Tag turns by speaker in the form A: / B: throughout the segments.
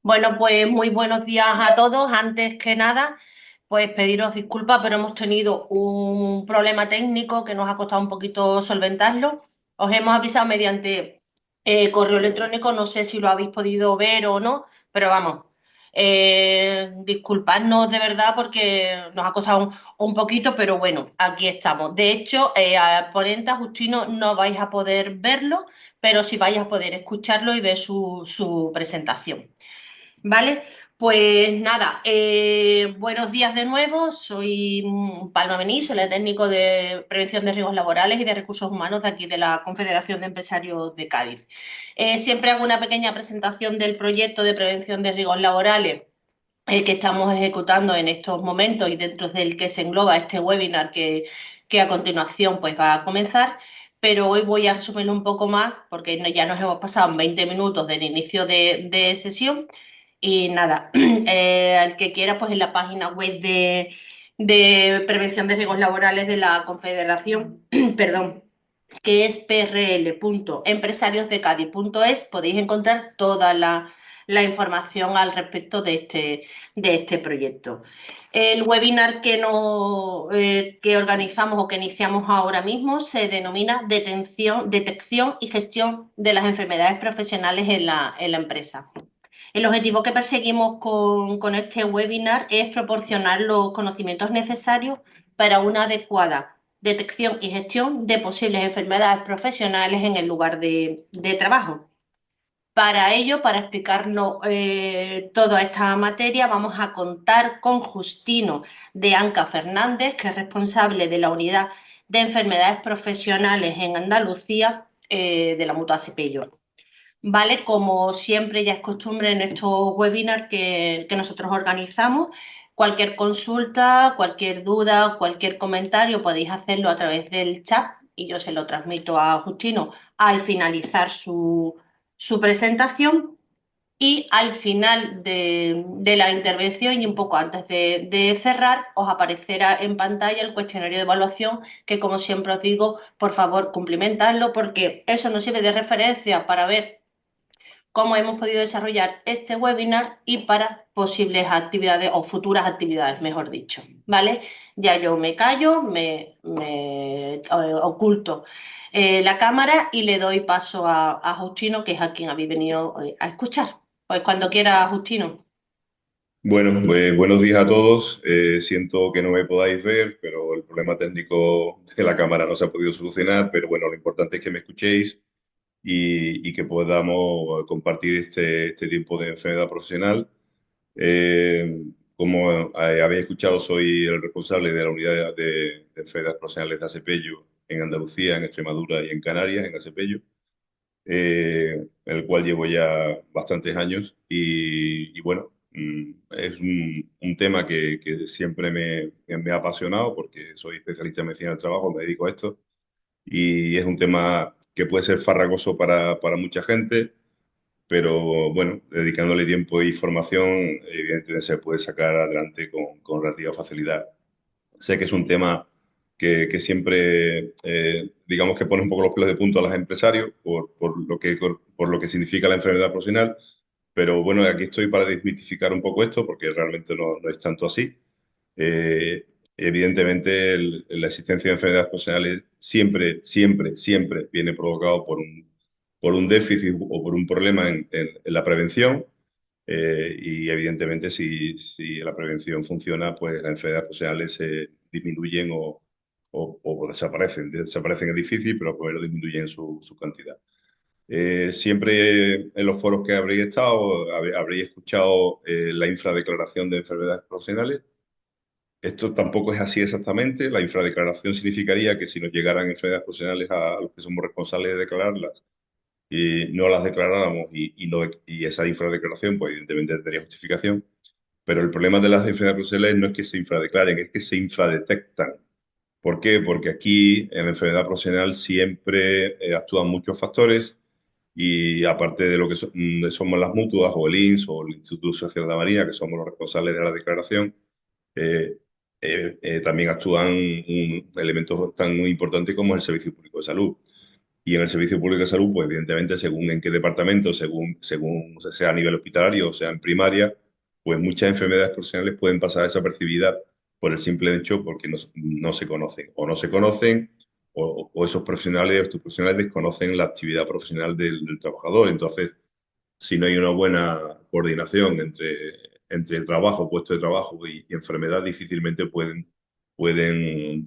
A: Bueno, pues muy buenos días a todos. Antes que nada, pues pediros disculpas, pero hemos tenido un problema técnico que nos ha costado un poquito solventarlo. Os hemos avisado mediante correo electrónico, no sé si lo habéis podido ver o no, pero vamos, disculpadnos de verdad porque nos ha costado un poquito, pero bueno, aquí estamos. De hecho, al ponente Justino no vais a poder verlo, pero sí vais a poder escucharlo y ver su presentación. Vale, pues nada, buenos días de nuevo. Soy Palma Bení, soy la técnico de prevención de riesgos laborales y de recursos humanos de aquí de la Confederación de Empresarios de Cádiz. Siempre hago una pequeña presentación del proyecto de prevención de riesgos laborales que estamos ejecutando en estos momentos y dentro del que se engloba este webinar que a continuación pues va a comenzar. Pero hoy voy a resumirlo un poco más porque ya nos hemos pasado 20 minutos del inicio de sesión. Y nada, al que quiera, pues en la página web de prevención de riesgos laborales de la Confederación, perdón, que es prl.empresariosdecadi.es, podéis encontrar toda la información al respecto de este proyecto. El webinar que organizamos o que iniciamos ahora mismo se denomina Detección y Gestión de las Enfermedades Profesionales en la empresa. El objetivo que perseguimos con este webinar es proporcionar los conocimientos necesarios para una adecuada detección y gestión de posibles enfermedades profesionales en el lugar de trabajo. Para ello, para explicarnos toda esta materia, vamos a contar con Justino de Anca Fernández, que es responsable de la unidad de enfermedades profesionales en Andalucía de la Mutua Cepello. Vale, como siempre ya es costumbre en estos webinars que nosotros organizamos, cualquier consulta, cualquier duda, cualquier comentario podéis hacerlo a través del chat y yo se lo transmito a Justino al finalizar su presentación y al final de la intervención y un poco antes de cerrar os aparecerá en pantalla el cuestionario de evaluación que como siempre os digo, por favor cumplimentadlo porque eso nos sirve de referencia para ver cómo hemos podido desarrollar este webinar y para posibles actividades o futuras actividades, mejor dicho. ¿Vale? Ya yo me callo, me oculto la cámara y le doy paso a Justino, que es a quien habéis venido a escuchar. Pues cuando quiera, Justino.
B: Bueno, pues buenos días a todos. Siento que no me podáis ver, pero el problema técnico de la cámara no se ha podido solucionar. Pero bueno, lo importante es que me escuchéis y que podamos compartir este tiempo de enfermedad profesional. Eh, Como habéis escuchado, soy el responsable de la unidad de enfermedades profesionales de Asepello en Andalucía, en Extremadura y en Canarias, en Asepello, el cual llevo ya bastantes años y bueno, es un tema que siempre me ha apasionado porque soy especialista en medicina del trabajo, me dedico a esto y es un tema que puede ser farragoso para mucha gente, pero bueno, dedicándole tiempo y formación, evidentemente se puede sacar adelante con relativa facilidad. Sé que es un tema que siempre, digamos que pone un poco los pelos de punta a los empresarios por lo que significa la enfermedad profesional, pero bueno, aquí estoy para desmitificar un poco esto porque realmente no es tanto así. Evidentemente, la existencia de enfermedades profesionales siempre viene provocado por un déficit o por un problema en la prevención. Y evidentemente, si la prevención funciona, pues las enfermedades profesionales se disminuyen o desaparecen. Desaparecen es difícil, pero por lo menos disminuyen su cantidad. Siempre en los foros que habréis estado, habréis escuchado la infradeclaración de enfermedades profesionales. Esto tampoco es así exactamente. La infradeclaración significaría que si nos llegaran enfermedades profesionales a los que somos responsables de declararlas y no las declaráramos y esa infradeclaración, pues evidentemente tendría justificación. Pero el problema de las enfermedades profesionales no es que se infradeclaren, es que se infradetectan. ¿Por qué? Porque aquí en la enfermedad profesional siempre actúan muchos factores y aparte de lo que somos las mutuas o el INS o el Instituto Social de la Marina, que somos los responsables de la declaración, eh, también actúan elementos tan muy importantes como el Servicio Público de Salud. Y en el Servicio Público de Salud, pues evidentemente, según en qué departamento, según sea a nivel hospitalario o sea en primaria, pues muchas enfermedades profesionales pueden pasar desapercibidas por el simple hecho porque no se conocen. O no se conocen, o esos profesionales, estos profesionales desconocen la actividad profesional del trabajador. Entonces, si no hay una buena coordinación entre el trabajo, puesto de trabajo y enfermedad, difícilmente pueden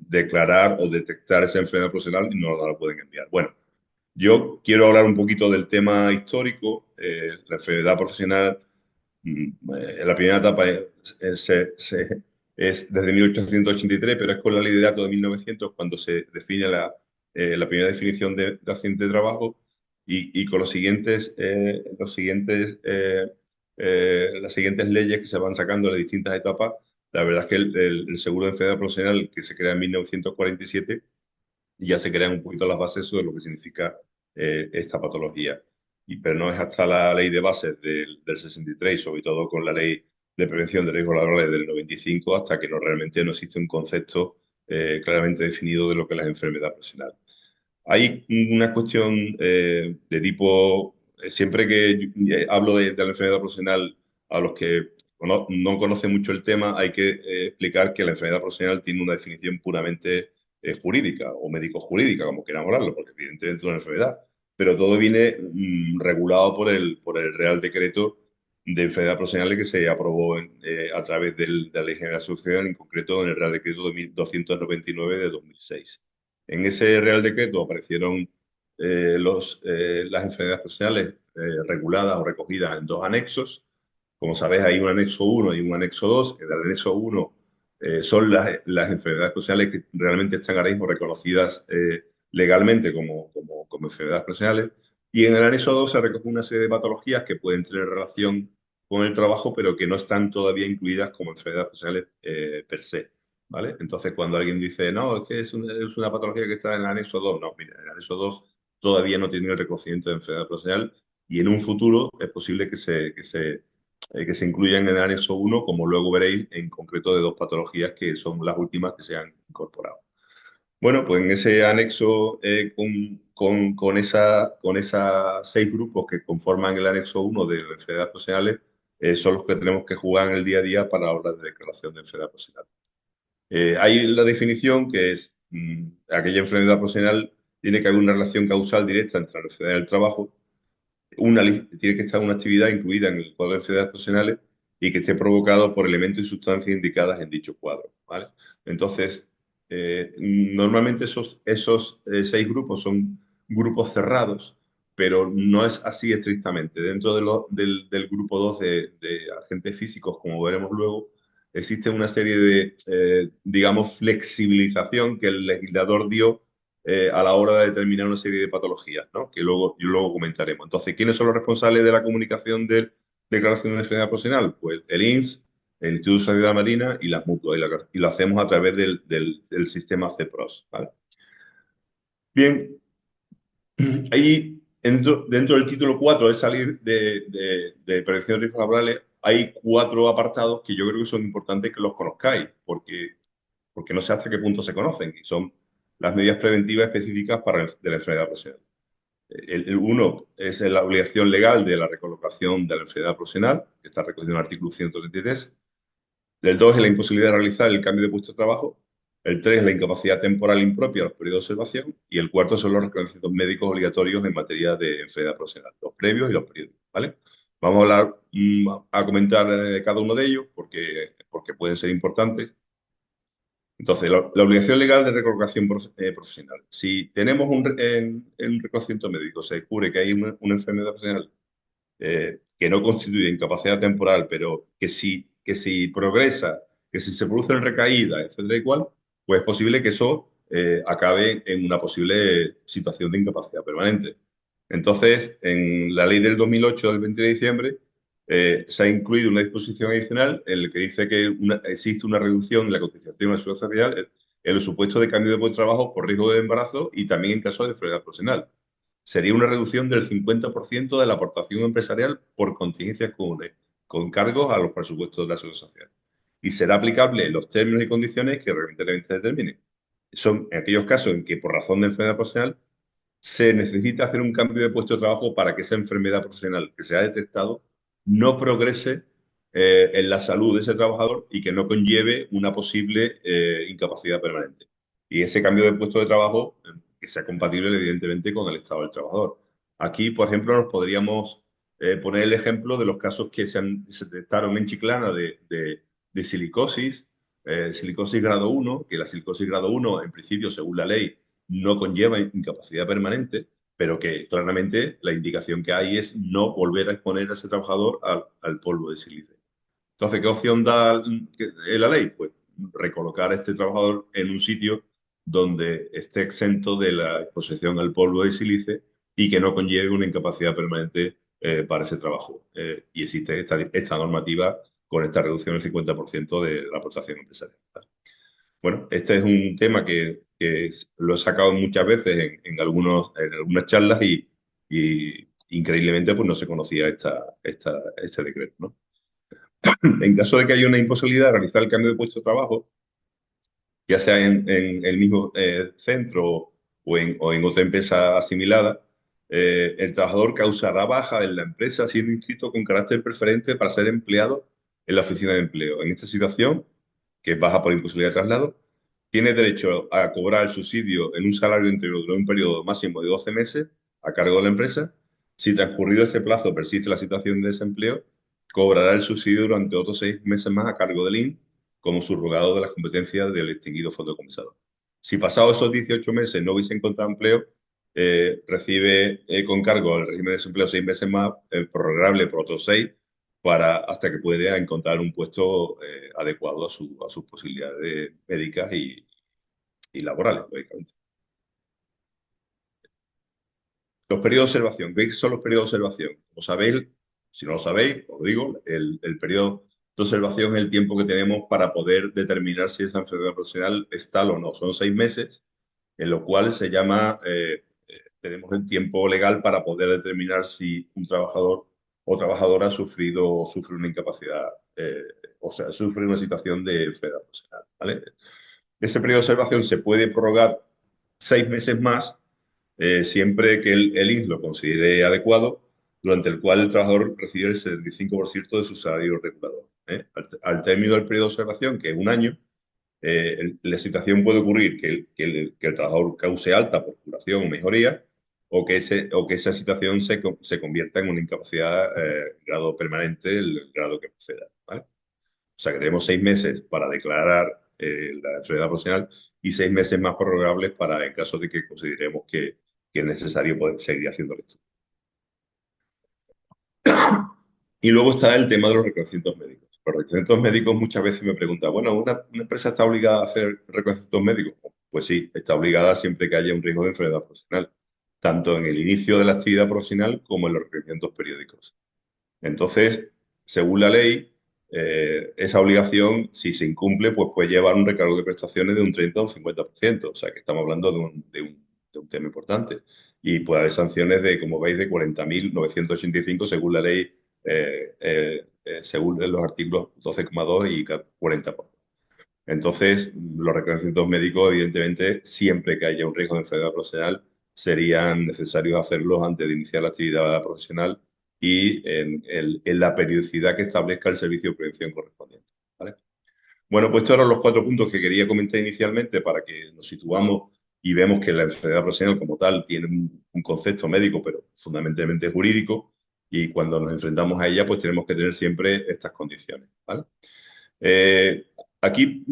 B: declarar o detectar esa enfermedad profesional y no la pueden enviar. Bueno, yo quiero hablar un poquito del tema histórico. La enfermedad profesional, en la primera etapa es desde 1883, pero es con la ley de datos de 1900 cuando se define la primera definición de accidente de trabajo y con las siguientes leyes que se van sacando en las distintas etapas. La verdad es que el seguro de enfermedad profesional que se crea en 1947 ya se crean un poquito las bases sobre lo que significa esta patología. Pero no es hasta la ley de bases del 63, sobre todo con la ley de prevención de riesgos laborales del 95, hasta que realmente no existe un concepto claramente definido de lo que es la enfermedad profesional. Hay una cuestión de tipo, siempre que hablo de la enfermedad profesional, a los que no conocen mucho el tema, hay que explicar que la enfermedad profesional tiene una definición puramente jurídica o médico-jurídica, como queramos hablarlo, porque evidentemente es una enfermedad, pero todo viene regulado por el Real Decreto de enfermedad profesional que se aprobó a través de la Ley General Social, en concreto en el Real Decreto 299 de 2006. En ese Real Decreto aparecieron las enfermedades profesionales reguladas o recogidas en dos anexos. Como sabéis, hay un anexo uno y un anexo 2. En el anexo uno son las enfermedades profesionales que realmente están ahora mismo reconocidas legalmente como enfermedades profesionales. Y en el anexo 2 se recoge una serie de patologías que pueden tener relación con el trabajo, pero que no están todavía incluidas como enfermedades profesionales per se. ¿Vale? Entonces, cuando alguien dice, no, es que es una patología que está en el anexo 2, no, mira, el anexo 2 todavía no tiene el reconocimiento de enfermedad profesional y en un futuro es posible que se incluyan en el anexo 1, como luego veréis, en concreto de dos patologías que son las últimas que se han incorporado. Bueno, pues en ese anexo, con esas 6 grupos que conforman el anexo 1 de las enfermedades profesionales, son los que tenemos que jugar en el día a día para la hora de declaración de enfermedad profesional. Hay la definición que es aquella enfermedad profesional tiene que haber una relación causal directa entre la enfermedad y el trabajo, tiene que estar una actividad incluida en el cuadro de enfermedades profesionales y que esté provocado por elementos y sustancias indicadas en dicho cuadro, ¿vale? Entonces, normalmente esos 6 grupos son grupos cerrados, pero no es así estrictamente. Dentro del grupo 2 de agentes físicos, como veremos luego, existe una serie de, digamos, flexibilización que el legislador dio a la hora de determinar una serie de patologías, ¿no? Que luego comentaremos. Entonces, ¿quiénes son los responsables de la comunicación de declaración de enfermedad profesional? Pues el INS, el Instituto de Sanidad Marina y las mutuas, y lo hacemos a través del sistema CEPROS, ¿vale? Bien, ahí dentro del título 4 de salir de prevención de riesgos laborales hay 4 apartados que yo creo que son importantes que los conozcáis, porque no sé hasta qué punto se conocen, y son las medidas preventivas específicas de la enfermedad profesional. El uno es la obligación legal de la recolocación de la enfermedad profesional, que está recogido en el artículo 133. El 2 es la imposibilidad de realizar el cambio de puesto de trabajo. El 3 es la incapacidad temporal impropia a los periodos de observación. Y el cuarto son los reconocimientos médicos obligatorios en materia de enfermedad profesional, los previos y los periódicos, ¿vale? Vamos a hablar, a comentar cada uno de ellos porque pueden ser importantes. Entonces, la obligación legal de recolocación profesional. Si tenemos en reconocimiento médico, se descubre que hay una enfermedad profesional que no constituye incapacidad temporal, pero que si progresa, que si se producen recaídas, etcétera y cual, pues es posible que eso acabe en una posible situación de incapacidad permanente. Entonces, en la ley del 2008 del 20 de diciembre, se ha incluido una disposición adicional en la que dice que existe una reducción en la cotización a la seguridad social en los supuestos de cambio de puesto de trabajo por riesgo de embarazo y también en caso de enfermedad profesional. Sería una reducción del 50% de la aportación empresarial por contingencias comunes, con cargos a los presupuestos de la seguridad social. Y será aplicable en los términos y condiciones que reglamentariamente determinen. Son en aquellos casos en que por razón de enfermedad profesional se necesita hacer un cambio de puesto de trabajo para que esa enfermedad profesional que se ha detectado no progrese en la salud de ese trabajador y que no conlleve una posible incapacidad permanente. Y ese cambio de puesto de trabajo que sea compatible, evidentemente, con el estado del trabajador. Aquí, por ejemplo, nos podríamos poner el ejemplo de los casos que se detectaron en Chiclana de silicosis, silicosis grado uno, que la silicosis grado uno, en principio, según la ley, no conlleva incapacidad permanente, pero que claramente la indicación que hay es no volver a exponer a ese trabajador al polvo de sílice. Entonces, ¿qué opción da la ley? Pues recolocar a este trabajador en un sitio donde esté exento de la exposición al polvo de sílice y que no conlleve una incapacidad permanente para ese trabajo. Y existe esta normativa con esta reducción del 50% de la aportación empresarial. Bueno, este es un tema que lo he sacado muchas veces en algunas charlas y increíblemente pues no se conocía este decreto, ¿no? En caso de que haya una imposibilidad de realizar el cambio de puesto de trabajo, ya sea en el mismo centro o en otra empresa asimilada, el trabajador causará baja en la empresa siendo inscrito con carácter preferente para ser empleado en la oficina de empleo. En esta situación, que es baja por imposibilidad de traslado, tiene derecho a cobrar el subsidio en un salario íntegro durante un periodo máximo de 12 meses a cargo de la empresa. Si transcurrido este plazo persiste la situación de desempleo, cobrará el subsidio durante otros 6 meses más a cargo del INS como subrogado de las competencias del extinguido fondo comisador. Si pasados esos 18 meses no hubiese encontrado empleo, recibe con cargo al régimen de desempleo 6 meses más, prorrogable por otros 6, hasta que pueda encontrar un puesto adecuado a sus posibilidades médicas y laborales, lógicamente. Los periodos de observación. ¿Qué son los periodos de observación? Como sabéis, si no lo sabéis, os lo digo, el periodo de observación es el tiempo que tenemos para poder determinar si esa enfermedad profesional es tal o no. Son 6 meses, en lo cual tenemos el tiempo legal para poder determinar si un trabajador o trabajadora sufre una incapacidad, o sea, sufre una situación de enfermedad profesional, ¿vale? Ese periodo de observación se puede prorrogar 6 meses más siempre que el INS lo considere adecuado, durante el cual el trabajador recibe el 75% de su salario regulador. Al término del periodo de observación, que es un año, la situación puede ocurrir que el trabajador cause alta por curación o mejoría, o que esa situación se convierta en una incapacidad grado permanente, el grado que proceda, ¿vale? O sea que tenemos 6 meses para declarar la enfermedad profesional y 6 meses más prorrogables para en caso de que consideremos que es necesario poder seguir haciendo esto. Y luego está el tema de los reconocimientos médicos. Los reconocimientos médicos muchas veces me preguntan, bueno, ¿una empresa está obligada a hacer reconocimientos médicos? Pues sí, está obligada siempre que haya un riesgo de enfermedad profesional, tanto en el inicio de la actividad profesional como en los reconocimientos periódicos. Entonces, según la ley, esa obligación, si se incumple, pues puede llevar un recargo de prestaciones de un 30 o un 50%. O sea, que estamos hablando de un tema importante. Y puede haber sanciones de, como veis, de 40.985 según la ley, según los artículos 12,2 y 40. Entonces, los reconocimientos médicos, evidentemente, siempre que haya un riesgo de enfermedad profesional, serían necesarios hacerlos antes de iniciar la actividad profesional y en la periodicidad que establezca el servicio de prevención correspondiente, ¿vale? Bueno, pues estos eran los 4 puntos que quería comentar inicialmente para que nos situamos y vemos que la enfermedad profesional como tal tiene un concepto médico, pero fundamentalmente jurídico, y cuando nos enfrentamos a ella, pues tenemos que tener siempre estas condiciones, ¿vale? Eh, Aquí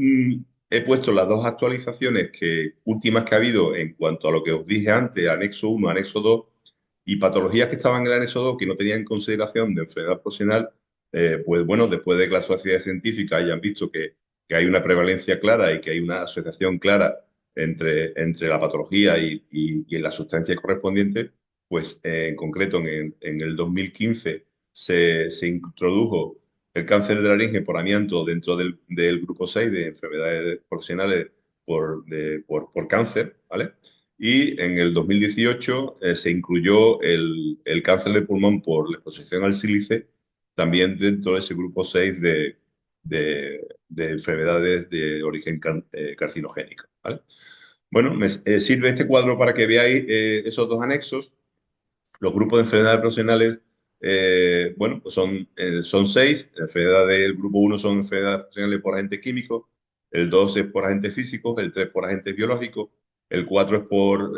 B: he puesto las dos actualizaciones últimas que ha habido en cuanto a lo que os dije antes, anexo 1, anexo 2, y patologías que estaban en el anexo 2 que no tenían en consideración de enfermedad profesional, pues bueno, después de que las sociedades científicas hayan visto que hay una prevalencia clara y que hay una asociación clara entre la patología y la sustancia correspondiente, pues en concreto en el 2015 se introdujo el cáncer de laringe por amianto dentro del grupo 6 de enfermedades profesionales por cáncer, ¿vale? Y en el 2018 se incluyó el cáncer de pulmón por la exposición al sílice también dentro de ese grupo 6 de enfermedades de origen carcinogénico, ¿vale? Bueno, me sirve este cuadro para que veáis esos dos anexos. Los grupos de enfermedades profesionales, bueno, pues son seis. La enfermedad del grupo uno son enfermedades profesionales por agentes químicos, el 2 es por agentes físicos, el 3 por agentes biológicos, el 4 es por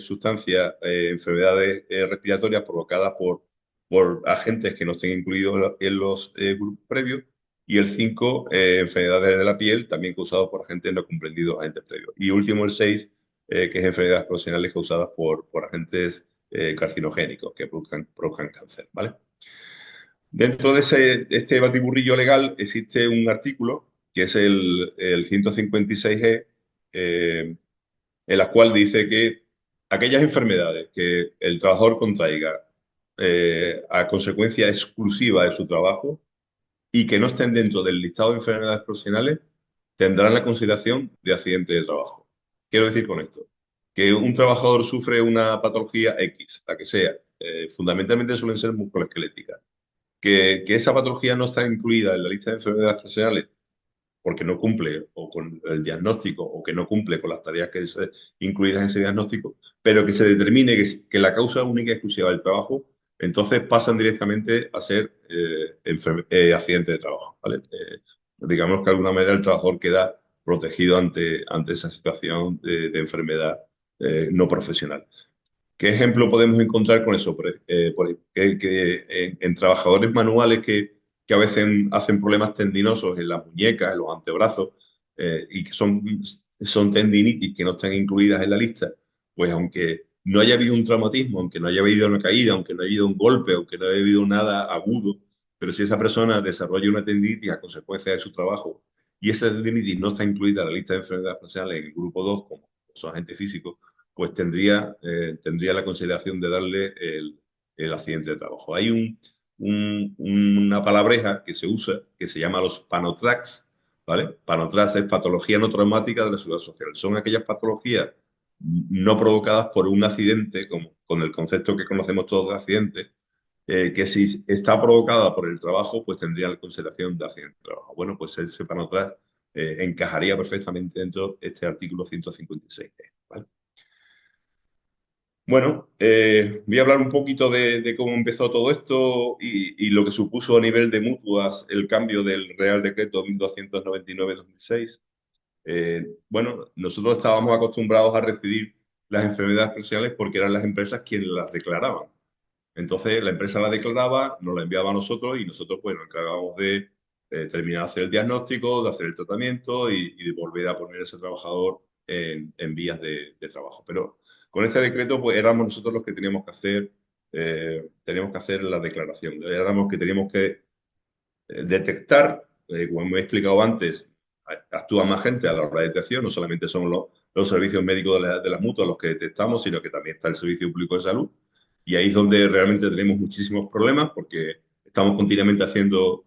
B: sustancias, enfermedades respiratorias provocadas por agentes que no estén incluidos en los grupos previos, y el 5 enfermedades de la piel, también causadas por agentes no comprendidos, agentes previos. Y último, el 6 que es enfermedades profesionales causadas por agentes carcinogénicos que produzcan cáncer, ¿vale? Dentro de este batiburrillo legal existe un artículo que es el 156E, en la cual dice que aquellas enfermedades que el trabajador contraiga a consecuencia exclusiva de su trabajo y que no estén dentro del listado de enfermedades profesionales tendrán la consideración de accidente de trabajo. Quiero decir con esto, que un trabajador sufre una patología X, la que sea, fundamentalmente suelen ser musculoesqueléticas, que esa patología no está incluida en la lista de enfermedades profesionales porque no cumple o con el diagnóstico o que no cumple con las tareas que se incluidas en ese diagnóstico, pero que se determine que la causa única y exclusiva del trabajo, entonces pasan directamente a ser accidentes de trabajo, ¿vale? Digamos que de alguna manera el trabajador queda protegido ante esa situación de enfermedad no profesional. ¿Qué ejemplo podemos encontrar con eso? Que en trabajadores manuales que a veces hacen problemas tendinosos en las muñecas, en los antebrazos, y que son tendinitis que no están incluidas en la lista, pues aunque no haya habido un traumatismo, aunque no haya habido una caída, aunque no haya habido un golpe, aunque no haya habido nada agudo, pero si esa persona desarrolla una tendinitis a consecuencia de su trabajo y esa tendinitis no está incluida en la lista de enfermedades profesionales en el grupo 2 como son agentes físicos, pues tendría la consideración de darle el accidente de trabajo. Hay una palabreja que se usa que se llama los panotrax, ¿vale? Panotrax es patología no traumática de la seguridad social. Son aquellas patologías no provocadas por un accidente, como con el concepto que conocemos todos de accidente, que si está provocada por el trabajo, pues tendría la consideración de accidente de trabajo. Bueno, pues ese panotrax encajaría perfectamente dentro de este artículo 156, ¿vale? Bueno, voy a hablar un poquito de cómo empezó todo esto y lo que supuso a nivel de mutuas el cambio del Real Decreto 1299-2006. Bueno, nosotros estábamos acostumbrados a recibir las enfermedades profesionales porque eran las empresas quienes las declaraban. Entonces, la empresa la declaraba, nos la enviaba a nosotros y nosotros, pues, nos encargábamos de terminar de hacer el diagnóstico, de hacer el tratamiento y de volver a poner a ese trabajador en vías de trabajo. Pero con este decreto, pues, éramos nosotros los que teníamos que hacer la declaración. Éramos que teníamos que detectar, como he explicado antes, actúa más gente a la hora de detección, no solamente son los servicios médicos de las mutuas los que detectamos, sino que también está el Servicio Público de Salud. Y ahí es donde realmente tenemos muchísimos problemas porque estamos continuamente haciendo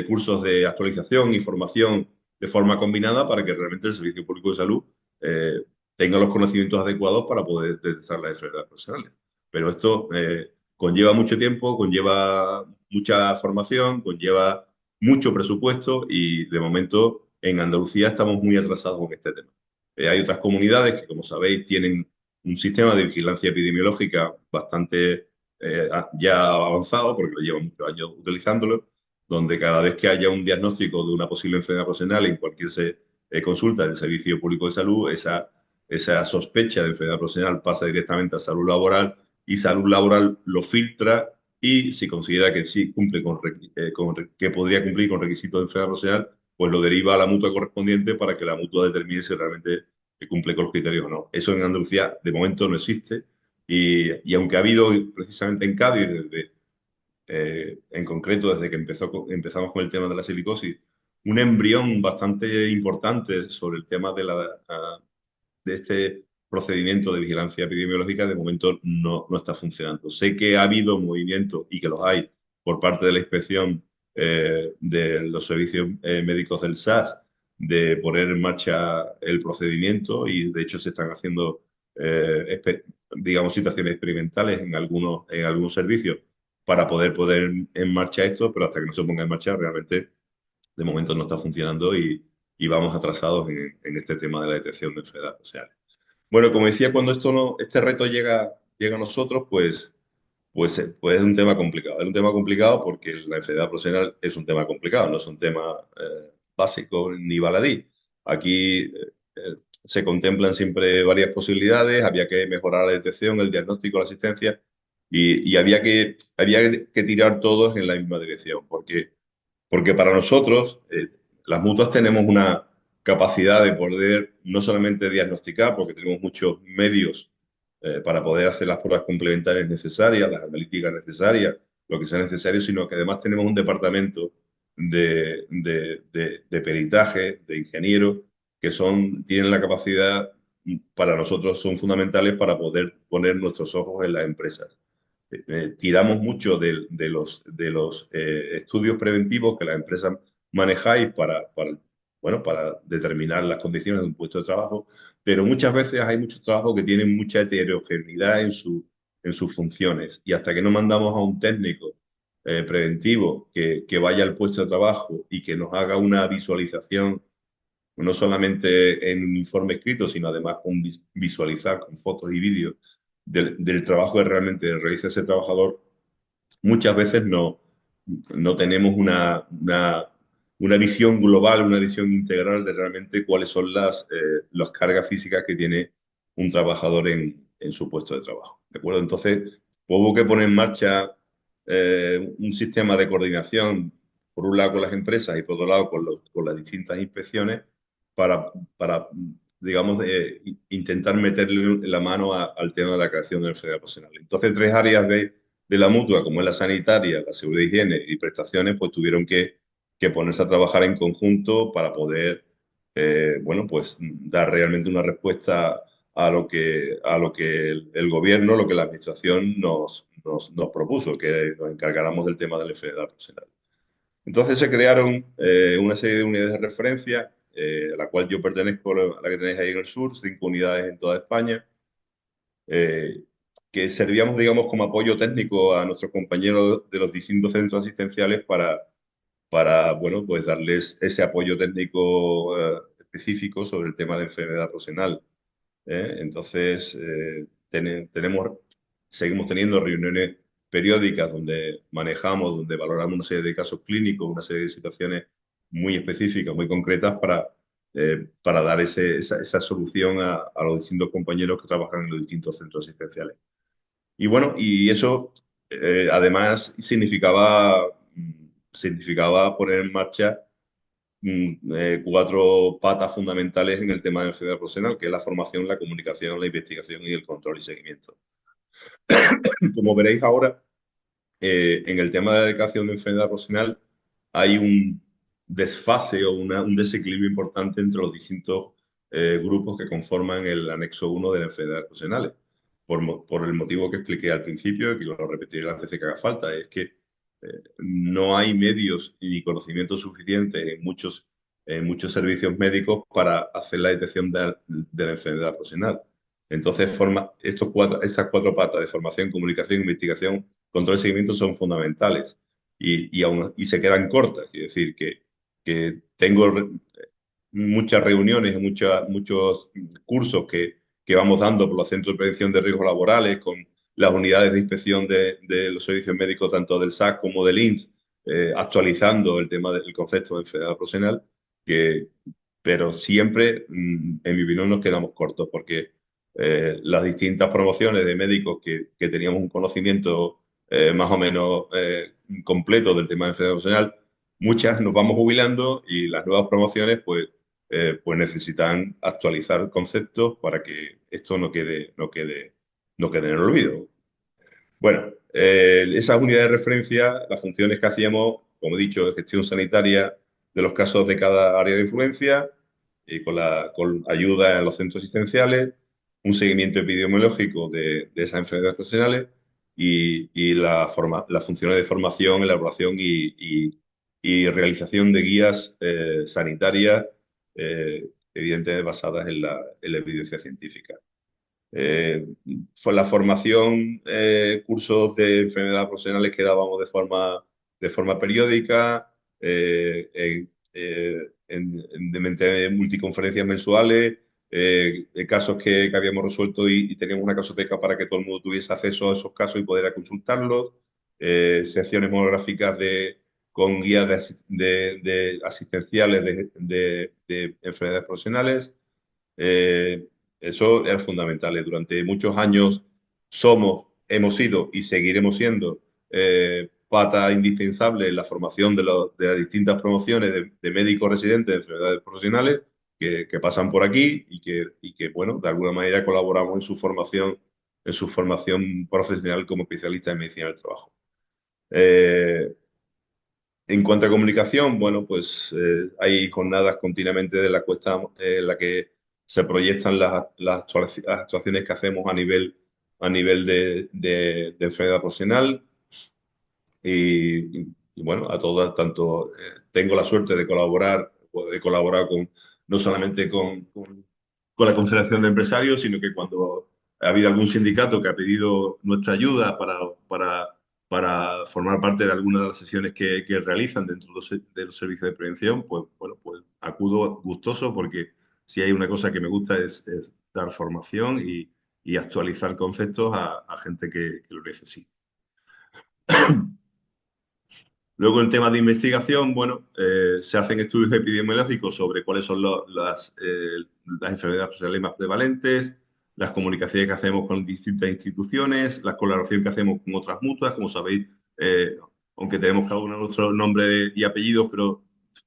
B: cursos de actualización y formación de forma combinada para que realmente el Servicio Público de Salud eh, tenga los conocimientos adecuados para poder detectar las enfermedades profesionales. Pero esto conlleva mucho tiempo, conlleva mucha formación, conlleva mucho presupuesto y de momento en Andalucía estamos muy atrasados con este tema. Hay otras comunidades que, como sabéis, tienen un sistema de vigilancia epidemiológica bastante ya avanzado, porque lo llevan muchos años utilizándolo, donde cada vez que haya un diagnóstico de una posible enfermedad profesional en cualquier consulta del Servicio Público de Salud, esa sospecha de enfermedad profesional pasa directamente a salud laboral y salud laboral lo filtra y si considera que sí cumple que podría cumplir con requisitos de enfermedad profesional, pues lo deriva a la mutua correspondiente para que la mutua determine si realmente cumple con los criterios o no. Eso en Andalucía de momento no existe y aunque ha habido precisamente en Cádiz, en concreto desde que empezamos con el tema de la silicosis, un embrión bastante importante sobre el tema de este procedimiento de vigilancia epidemiológica, de momento no está funcionando. Sé que ha habido movimientos y que los hay por parte de la inspección de los servicios médicos del SAS de poner en marcha el procedimiento y de hecho se están haciendo, digamos, situaciones experimentales en algunos servicios para poder en marcha esto, pero hasta que no se ponga en marcha realmente de momento no está funcionando y vamos atrasados en este tema de la detección de enfermedades sociales. Bueno, como decía, cuando este reto llega a nosotros, pues es un tema complicado. Es un tema complicado porque la enfermedad profesional es un tema complicado, no es un tema básico ni baladí. Aquí se contemplan siempre varias posibilidades, había que mejorar la detección, el diagnóstico, la asistencia y había que tirar todos en la misma dirección, porque para nosotros las mutuas tenemos una capacidad de poder no solamente diagnosticar, porque tenemos muchos medios para poder hacer las pruebas complementarias necesarias, las analíticas necesarias, lo que sea necesario, sino que además tenemos un departamento de peritaje, de ingenieros, tienen la capacidad, para nosotros son fundamentales para poder poner nuestros ojos en las empresas. Tiramos mucho de los estudios preventivos que las empresas manejáis bueno, para determinar las condiciones de un puesto de trabajo, pero muchas veces hay muchos trabajos que tienen mucha heterogeneidad en sus funciones y hasta que no mandamos a un técnico preventivo que vaya al puesto de trabajo y que nos haga una visualización, no solamente en un informe escrito, sino además con visualizar con fotos y vídeos del trabajo que realmente realiza ese trabajador, muchas veces no tenemos una visión global, una visión integral de realmente cuáles son las cargas físicas que tiene un trabajador en su puesto de trabajo. ¿De acuerdo? Entonces, hubo que poner en marcha un sistema de coordinación, por un lado con las empresas y por otro lado con las distintas inspecciones, para digamos, intentar meterle la mano al tema de la creación de la enfermedad profesional. Entonces, tres áreas de la mutua, como es la sanitaria, la seguridad y higiene y prestaciones, pues tuvieron que ponerse a trabajar en conjunto para poder, bueno, pues dar realmente una respuesta a lo que el gobierno, lo que la administración nos propuso, que nos encargáramos del tema de la enfermedad profesional. Entonces se crearon una serie de unidades de referencia, a la cual yo pertenezco, a la que tenéis ahí en el sur, 5 unidades en toda España, eh, que servíamos, digamos, como apoyo técnico a nuestros compañeros de los distintos centros asistenciales para bueno, pues darles ese apoyo técnico específico sobre el tema de enfermedad profesional. Entonces, seguimos teniendo reuniones periódicas donde manejamos, donde valoramos una serie de casos clínicos, una serie de situaciones muy específicas, muy concretas para dar esa solución a los distintos compañeros que trabajan en los distintos centros asistenciales. Y bueno, y eso además significaba poner en marcha 4 patas fundamentales en el tema de la enfermedad profesional, que es la formación, la comunicación, la investigación y el control y seguimiento. Como veréis ahora, en el tema de la declaración de enfermedad profesional hay un desfase o un desequilibrio importante entre los distintos grupos que conforman el anexo 1 de las enfermedades profesionales. Por el motivo que expliqué al principio, y que lo repetiré las veces que haga falta, es que no hay medios ni conocimientos suficientes en muchos servicios médicos para hacer la detección de la enfermedad profesional. Entonces, esas 4 patas de formación, comunicación, investigación, control y seguimiento son fundamentales y se quedan cortas. Es decir, que tengo muchas reuniones y muchos cursos que vamos dando por los centros de prevención de riesgos laborales, con las unidades de inspección de los servicios médicos, tanto del SAC como del INS, actualizando el tema del concepto de enfermedad profesional, que, pero siempre, en mi opinión, nos quedamos cortos porque las distintas promociones de médicos que teníamos un conocimiento más o menos completo del tema de enfermedad profesional, muchas nos vamos jubilando y las nuevas promociones, pues necesitan actualizar conceptos para que esto no quede en el olvido. Bueno, esas unidades de referencia, las funciones que hacíamos, como he dicho, gestión sanitaria de los casos de cada área de influencia, y con ayuda en los centros asistenciales, un seguimiento epidemiológico de esas enfermedades profesionales y las funciones de formación, elaboración y realización de guías sanitarias, evidentemente basadas en la evidencia científica. Fue la formación, cursos de enfermedades profesionales que dábamos de forma periódica, de multiconferencias mensuales, casos que habíamos resuelto y teníamos una casoteca para que todo el mundo tuviese acceso a esos casos y poder consultarlos, secciones monográficas con guías de asistenciales de enfermedades profesionales. Eh, Eso es fundamental. Durante muchos años hemos sido y seguiremos siendo pata indispensable en la formación de las distintas promociones de médicos residentes de enfermedades profesionales que pasan por aquí y que, bueno, de alguna manera colaboramos en su formación profesional como especialistas en medicina del trabajo. Eh, en cuanto a comunicación, bueno, pues hay jornadas continuamente de la cuesta en la que se proyectan las actuaciones que hacemos a nivel de enfermedad profesional y, bueno, a todas, tanto tengo la suerte de colaborar, o he colaborado no solamente con la Confederación de Empresarios, sino que cuando ha habido algún sindicato que ha pedido nuestra ayuda para formar parte de algunas de las sesiones que realizan dentro de los servicios de prevención, pues bueno, pues acudo gustoso porque si hay una cosa que me gusta es dar formación y actualizar conceptos a gente que lo necesita. Luego, en temas de investigación, bueno, se hacen estudios epidemiológicos sobre cuáles son las enfermedades profesionales más prevalentes, las comunicaciones que hacemos con distintas instituciones, la colaboración que hacemos con otras mutuas. Como sabéis, aunque tenemos cada uno nuestro nombre y apellidos, pero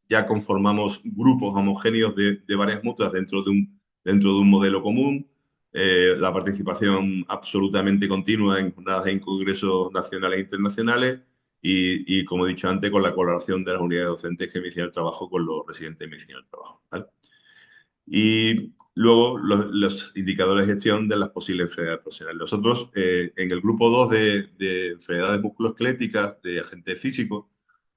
B: ya conformamos grupos homogéneos de varias mutuas dentro de un modelo común. La participación absolutamente continua en jornadas en congresos nacionales e internacionales y, como he dicho antes, con la colaboración de las unidades docentes que me hicieron el trabajo con los residentes de medicina del trabajo. ¿Vale? Y luego los indicadores de gestión de las posibles enfermedades profesionales. Nosotros, en el grupo 2 de enfermedades musculoesqueléticas de agentes físicos,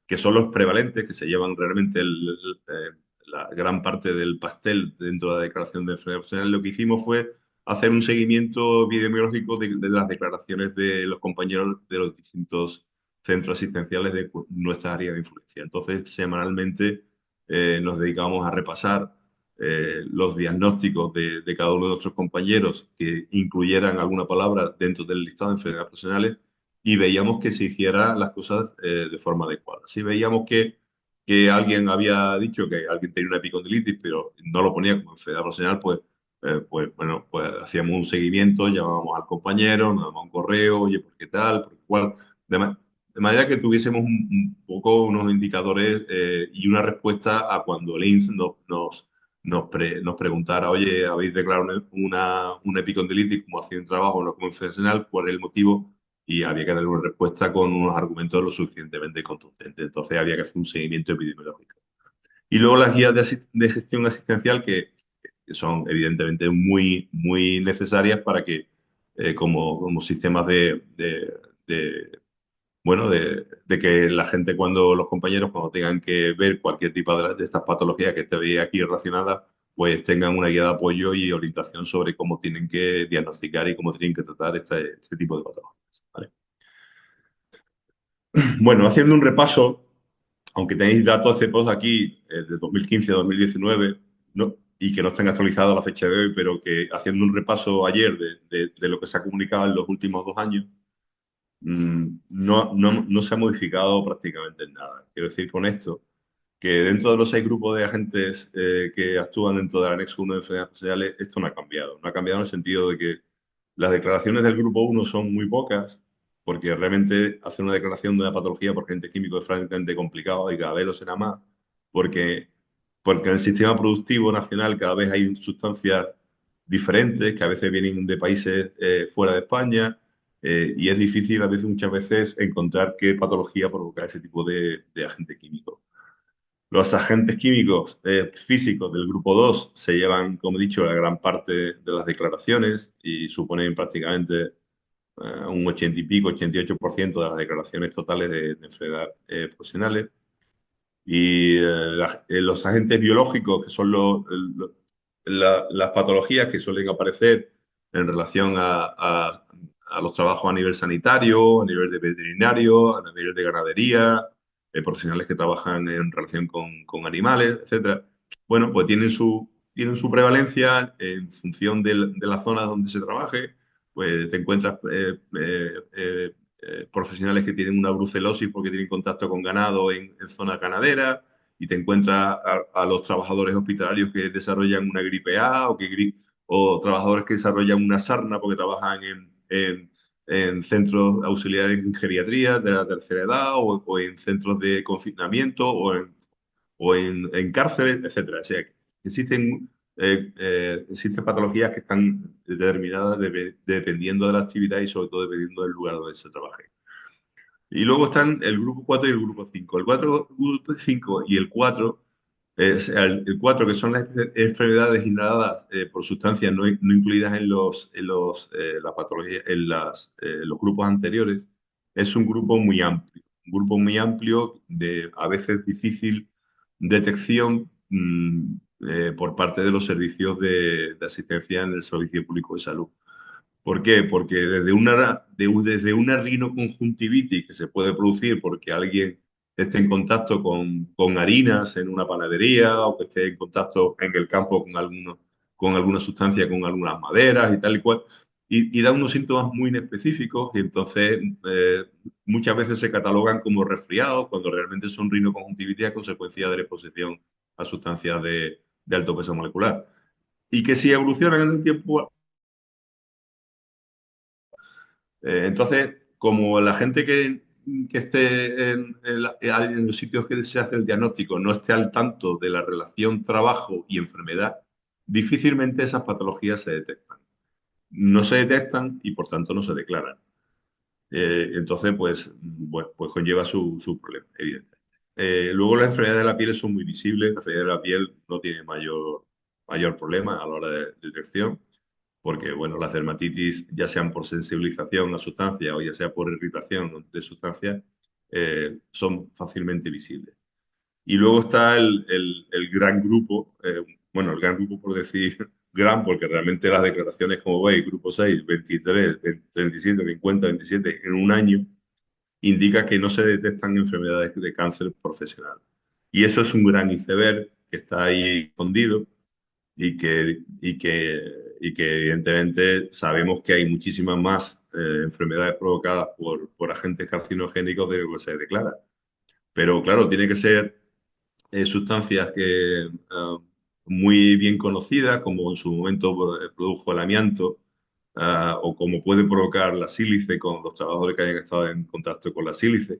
B: que son los prevalentes, que se llevan realmente la gran parte del pastel dentro de la declaración de enfermedades profesionales, lo que hicimos fue hacer un seguimiento epidemiológico de las declaraciones de los compañeros de los distintos centros asistenciales de nuestra área de influencia. Entonces, semanalmente nos dedicamos a repasar los diagnósticos de cada uno de nuestros compañeros que incluyeran alguna palabra dentro del listado de enfermedades profesionales y veíamos que se hicieran las cosas de forma adecuada. Si veíamos que alguien había dicho que alguien tenía una epicondilitis, pero no lo ponía como enfermedad profesional, pues bueno, pues hacíamos un seguimiento, llamábamos al compañero, nos dábamos un correo, oye, ¿por qué tal? ¿Por qué cual? De manera que tuviésemos un poco unos indicadores y una respuesta a cuando el INS nos preguntara, oye, ¿habéis declarado una epicondilitis como accidente de trabajo o no como profesional? ¿Cuál es el motivo? Y había que darle una respuesta con unos argumentos lo suficientemente contundentes. Entonces había que hacer un seguimiento epidemiológico. Y luego las guías de gestión asistencial que son evidentemente muy, muy necesarias para que como sistemas bueno, de que la gente, los compañeros, cuando tengan que ver cualquier tipo de estas patologías que esté aquí relacionadas, pues tengan una guía de apoyo y orientación sobre cómo tienen que diagnosticar y cómo tienen que tratar este tipo de patologías. ¿Vale? Bueno, haciendo un repaso, aunque tenéis datos CEPOS aquí de 2015 a 2019, ¿no? Y que no estén actualizados a la fecha de hoy, pero que haciendo un repaso ayer de lo que se ha comunicado en los últimos 2 años, no se ha modificado prácticamente nada. Quiero decir con esto que dentro de los 6 grupos de agentes que actúan dentro del anexo 1 de enfermedades profesionales, esto no ha cambiado. No ha cambiado en el sentido de que las declaraciones del grupo 1 son muy pocas, porque realmente hacer una declaración de una patología por agente químico es francamente complicado y cada vez lo será más, porque, porque en el sistema productivo nacional cada vez hay sustancias diferentes que a veces vienen de países fuera de España y es difícil muchas veces encontrar qué patología provoca ese tipo de agente químico. Los agentes químicos físicos del grupo 2 se llevan, como he dicho, la gran parte de las declaraciones y suponen prácticamente un 80 y pico, 88% de las declaraciones totales de enfermedades profesionales. Y los agentes biológicos, que son las patologías que suelen aparecer en relación a los trabajos a nivel sanitario, a nivel de veterinario, a nivel de ganadería, profesionales que trabajan en relación con animales, etcétera. Bueno, pues tienen tienen su prevalencia en función de la zona donde se trabaje. Pues te encuentras profesionales que tienen una brucelosis porque tienen contacto con ganado en zonas ganaderas, y te encuentras a los trabajadores hospitalarios que desarrollan una gripe A, o trabajadores que desarrollan una sarna porque trabajan en centros auxiliares en geriatría de la tercera edad, o en centros de confinamiento, en cárceles, etcétera. O sea, que existen patologías que están determinadas dependiendo de la actividad y sobre todo dependiendo del lugar donde se trabaje. Y luego están el grupo 4 y el grupo 5. Grupo 5 y el 4, el 4 que son las enfermedades inhaladas por sustancias no incluidas la patología, los grupos anteriores, es un grupo muy amplio. Un grupo muy amplio de a veces difícil detección por parte de los servicios de asistencia en el Servicio Público de Salud. ¿Por qué? Porque desde una rinoconjuntivitis que se puede producir porque alguien esté en contacto con harinas en una panadería, o que esté en contacto en el campo con alguna sustancia, con algunas maderas y tal y cual, y da unos síntomas muy inespecíficos, y entonces muchas veces se catalogan como resfriados cuando realmente son rinoconjuntivitis a consecuencia de la exposición a sustancias de alto peso molecular. Y que si evolucionan en el tiempo. Entonces, como la gente que esté en los sitios que se hace el diagnóstico no esté al tanto de la relación trabajo y enfermedad, difícilmente esas patologías se detectan. No se detectan y por tanto no se declaran. Entonces, pues, bueno, pues conlleva su problema, evidentemente. Luego las enfermedades de la piel son muy visibles. La enfermedad de la piel no tiene mayor problema a la hora de detección, porque bueno, las dermatitis, ya sean por sensibilización a sustancias o ya sea por irritación de sustancias, son fácilmente visibles. Y luego está el gran grupo, bueno, el gran grupo por decir gran, porque realmente las declaraciones, como veis, grupo 6, 23, 37, 50, 27 en un año, indica que no se detectan enfermedades de cáncer profesional. Y eso es un gran iceberg que está ahí escondido, y que evidentemente sabemos que hay muchísimas más enfermedades provocadas por agentes carcinogénicos de lo que se declara. Pero claro, tiene que ser sustancias que muy bien conocidas, como en su momento produjo el amianto, o como puede provocar la sílice con los trabajadores que hayan estado en contacto con la sílice,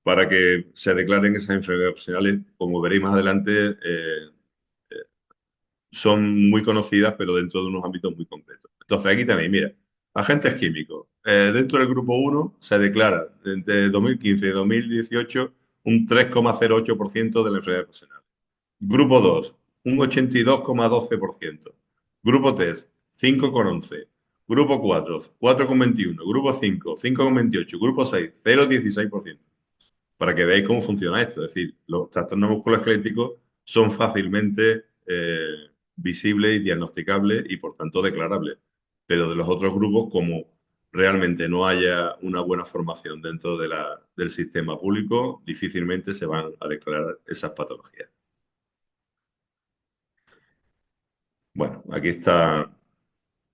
B: para que se declaren esas enfermedades profesionales. Como veréis más adelante, son muy conocidas, pero dentro de unos ámbitos muy concretos. Entonces, aquí tenéis, mira, agentes químicos. Dentro del grupo uno se declara entre 2015 y 2018 un 3,08% de la enfermedad profesional. Grupo 2, un 82,12%. Grupo 3, 5,11%. Grupo 4, 4,21%. Grupo 5, 5,28%. Grupo 6, 0,16%. Para que veáis cómo funciona esto. Es decir, los trastornos musculoesqueléticos son fácilmente visibles y diagnosticables y por tanto declarables. Pero de los otros grupos, como realmente no haya una buena formación dentro del sistema público, difícilmente se van a declarar esas patologías. Bueno, aquí están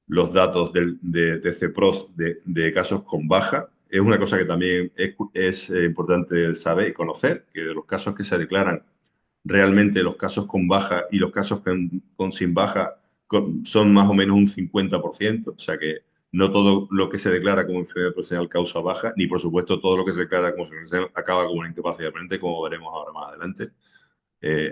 B: los datos de CEPROS de casos con baja. Es una cosa que también es importante saber y conocer, que de los casos que se declaran, realmente los casos con baja y los casos con sin baja son más o menos un 50%. O sea que no todo lo que se declara como enfermedad profesional causa baja, ni por supuesto todo lo que se declara como enfermedad profesional acaba con una incapacidad permanente, como veremos ahora más adelante.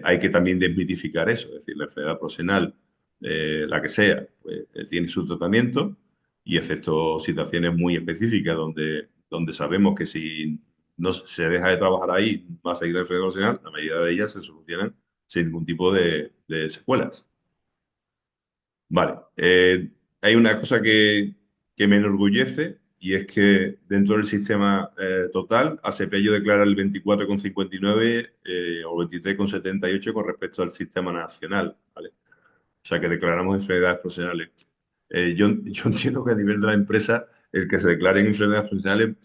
B: Hay que también desmitificar eso, es decir, la enfermedad profesional, la que sea, pues, tiene su tratamiento, y excepto situaciones muy específicas donde sabemos que si no se deja de trabajar ahí va a seguir la enfermedad profesional, la mayoría de ellas se solucionan sin ningún tipo de secuelas. Vale, hay una cosa que me enorgullece, y es que dentro del sistema total, ASEPELLO declara el 24,59 o 23,78 con respecto al sistema nacional, ¿vale? O sea que declaramos enfermedades profesionales. Yo entiendo que a nivel de la empresa, el que se declaren enfermedades profesionales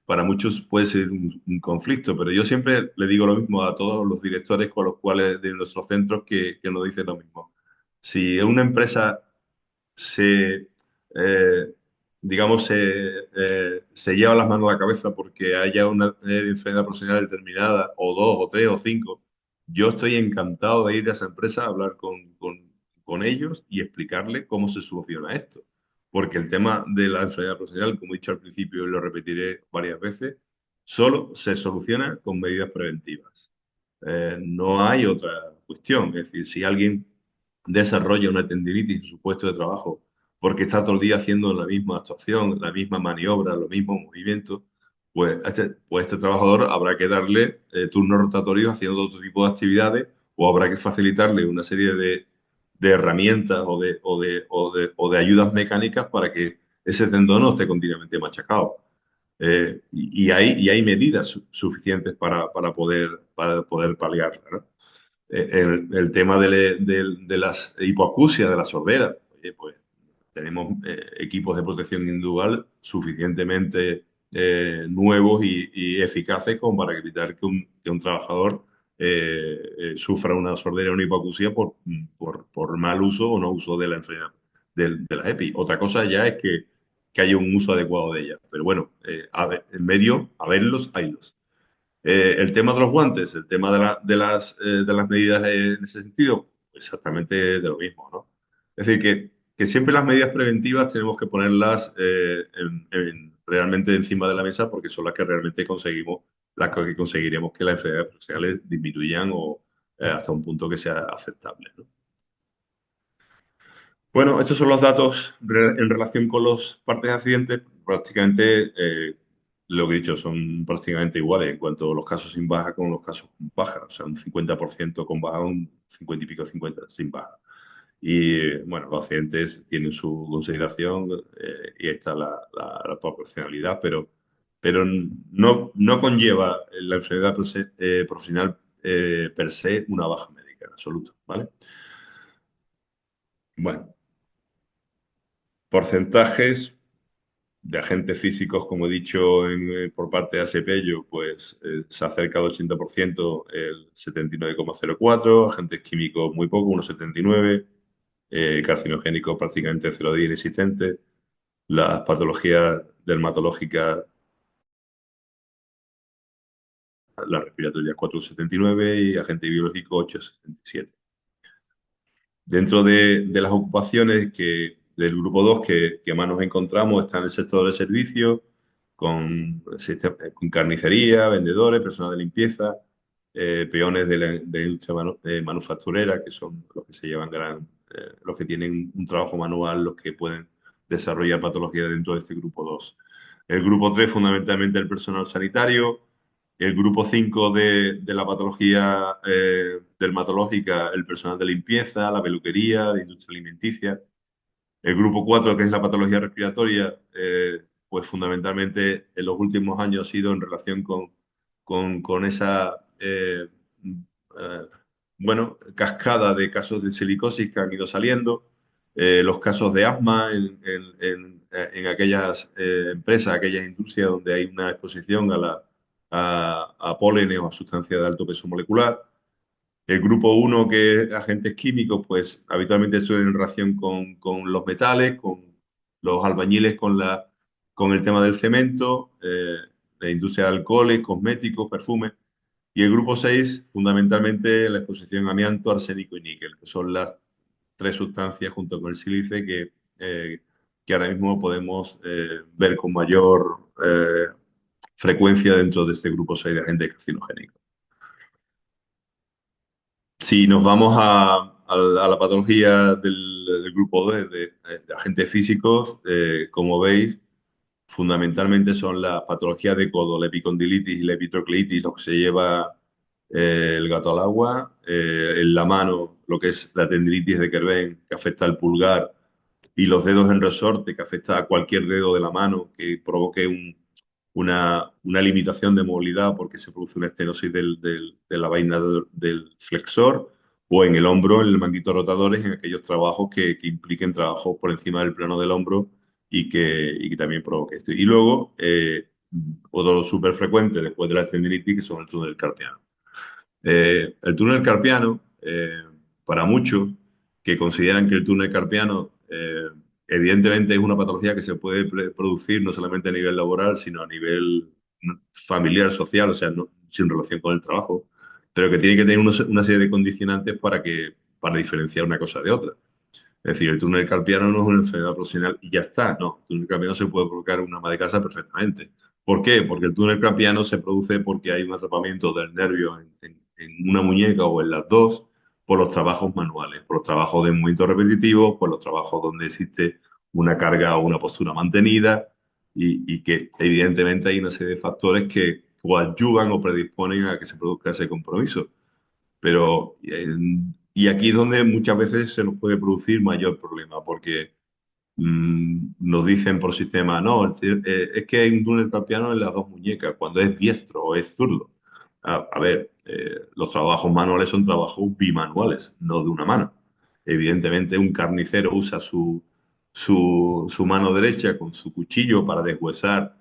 B: para muchos puede ser un conflicto, pero yo siempre le digo lo mismo a todos los directores con los cuales de nuestros centros que nos dicen lo mismo. Si una empresa se, eh, digamos, se lleva las manos a la cabeza porque haya una enfermedad profesional determinada, o dos, o tres, o cinco, yo estoy encantado de ir a esa empresa a hablar con ellos y explicarles cómo se soluciona esto. Porque el tema de la enfermedad profesional, como he dicho al principio y lo repetiré varias veces, solo se soluciona con medidas preventivas. No hay otra cuestión. Es decir, si alguien desarrolla una tendinitis en su puesto de trabajo porque está todo el día haciendo la misma actuación, la misma maniobra, los mismos movimientos, pues este trabajador habrá que darle turnos rotatorios haciendo otro tipo de actividades o habrá que facilitarle una serie de herramientas o de ayudas mecánicas para que ese tendón no esté continuamente machacado. Y hay medidas suficientes para poder paliarla, ¿no? El tema de las hipoacusias, de la sordera, oye, pues tenemos equipos de protección individual suficientemente nuevos y eficaces como para evitar que un trabajador sufra una sordera o una hipoacusia por mal uso o no uso de la enfermedad de la EPI. Otra cosa ya es que haya un uso adecuado de ella. Pero bueno, en medio, a verlos, haylos. El tema de los guantes, el tema de las medidas en ese sentido, exactamente de lo mismo, ¿no? Es decir, que siempre las medidas preventivas tenemos que ponerlas realmente encima de la mesa porque son las que conseguiremos que las enfermedades profesionales disminuyan o hasta un punto que sea aceptable, ¿no? Bueno, estos son los datos en relación con los partes de accidentes. Prácticamente lo que he dicho son prácticamente iguales en cuanto a los casos sin baja con los casos con baja. O sea, un 50% con baja, un 50 y pico, 50 sin baja. Y bueno, los accidentes tienen su consideración y ahí está la proporcionalidad, pero no conlleva la enfermedad profesional per se una baja médica en absoluto, ¿vale? Bueno, porcentajes de agentes físicos, como he dicho por parte de ASPELLO, pues se acerca al 80%, el 79,04, agentes químicos muy poco, 1,79, carcinogénicos prácticamente 0,10 inexistente, las patologías dermatológicas, las respiratorias 4,79 y agente biológico 8,77. Dentro de las ocupaciones del grupo 2 que más nos encontramos está en el sector de servicios, con carnicería, vendedores, personal de limpieza, peones de la industria manufacturera, que son los que se llevan los que tienen un trabajo manual, los que pueden desarrollar patologías dentro de este grupo 2. El grupo 3 fundamentalmente el personal sanitario, el grupo 5 de la patología dermatológica, el personal de limpieza, la peluquería, la industria alimenticia. El grupo 4 que es la patología respiratoria, pues fundamentalmente en los últimos años ha sido en relación con esa, eh, bueno, cascada de casos de silicosis que han ido saliendo, los casos de asma en aquellas empresas, aquellas industrias donde hay una exposición a pólenes o a sustancias de alto peso molecular. El grupo uno que es agentes químicos, pues habitualmente suelen en relación con los metales, con los albañiles, con el tema del cemento, la industria de alcoholes, cosméticos, perfumes. Y el grupo 6 fundamentalmente la exposición a amianto, arsénico y níquel, que son las tres sustancias junto con el sílice que ahora mismo podemos ver con mayor frecuencia dentro de este grupo 6 de agentes carcinogénicos. Si nos vamos a la patología del grupo D de agentes físicos, como veis, fundamentalmente son las patologías de codo, la epicondilitis y la epitrocleitis, lo que se lleva el gato al agua, en la mano, lo que es la tendinitis de Kerben, que afecta al pulgar, y los dedos en resorte, que afecta a cualquier dedo de la mano, que provoque una limitación de movilidad porque se produce una estenosis de la vaina del flexor, o en el hombro, en el manguito rotadores, en aquellos trabajos que impliquen trabajos por encima del plano del hombro y que también provoque esto. Y luego, otro súper frecuente después de la tendinitis, que son el túnel carpiano. El túnel carpiano, para muchos que consideran que el túnel carpiano, evidentemente es una patología que se puede producir no solamente a nivel laboral, sino a nivel familiar, social, o sea, sin relación con el trabajo, pero que tiene que tener una serie de condicionantes para diferenciar una cosa de otra. Es decir, el túnel carpiano no es una enfermedad profesional y ya está. No, el túnel carpiano se puede provocar en una ama de casa perfectamente. ¿Por qué? Porque el túnel carpiano se produce porque hay un atrapamiento del nervio en una muñeca o en las dos por los trabajos manuales, por los trabajos de movimiento repetitivo, por los trabajos donde existe una carga o una postura mantenida y que evidentemente hay una serie de factores que coadyuvan o predisponen a que se produzca ese compromiso. Pero, y aquí es donde muchas veces se nos puede producir mayor problema, porque nos dicen por sistema, no, es que hay un túnel carpiano en las dos muñecas, cuando es diestro o es zurdo. A ver, los trabajos manuales son trabajos bimanuales, no de una mano. Evidentemente, un carnicero usa su mano derecha con su cuchillo para deshuesar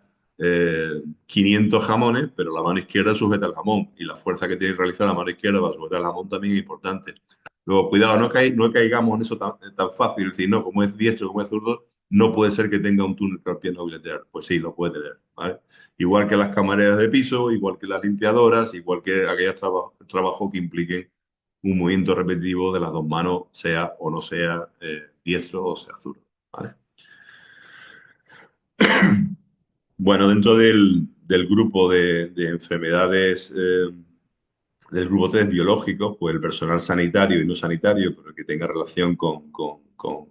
B: 500 jamones, pero la mano izquierda sujeta el jamón y la fuerza que tiene que realizar la mano izquierda para sujetar el jamón también es importante. Luego, cuidado, no caigamos en eso tan fácil. Es decir, no, como es diestro, como es zurdo, no puede ser que tenga un túnel carpiano bilateral. Pues sí, lo puede tener, ¿vale? Igual que las camareras de piso, igual que las limpiadoras, igual que aquellos trabajos que impliquen un movimiento repetitivo de las dos manos, sea o no sea diestro o sea zurdo, ¿vale? Bueno, dentro del grupo de enfermedades del grupo 3 biológicos, pues el personal sanitario y no sanitario, pero que tenga relación con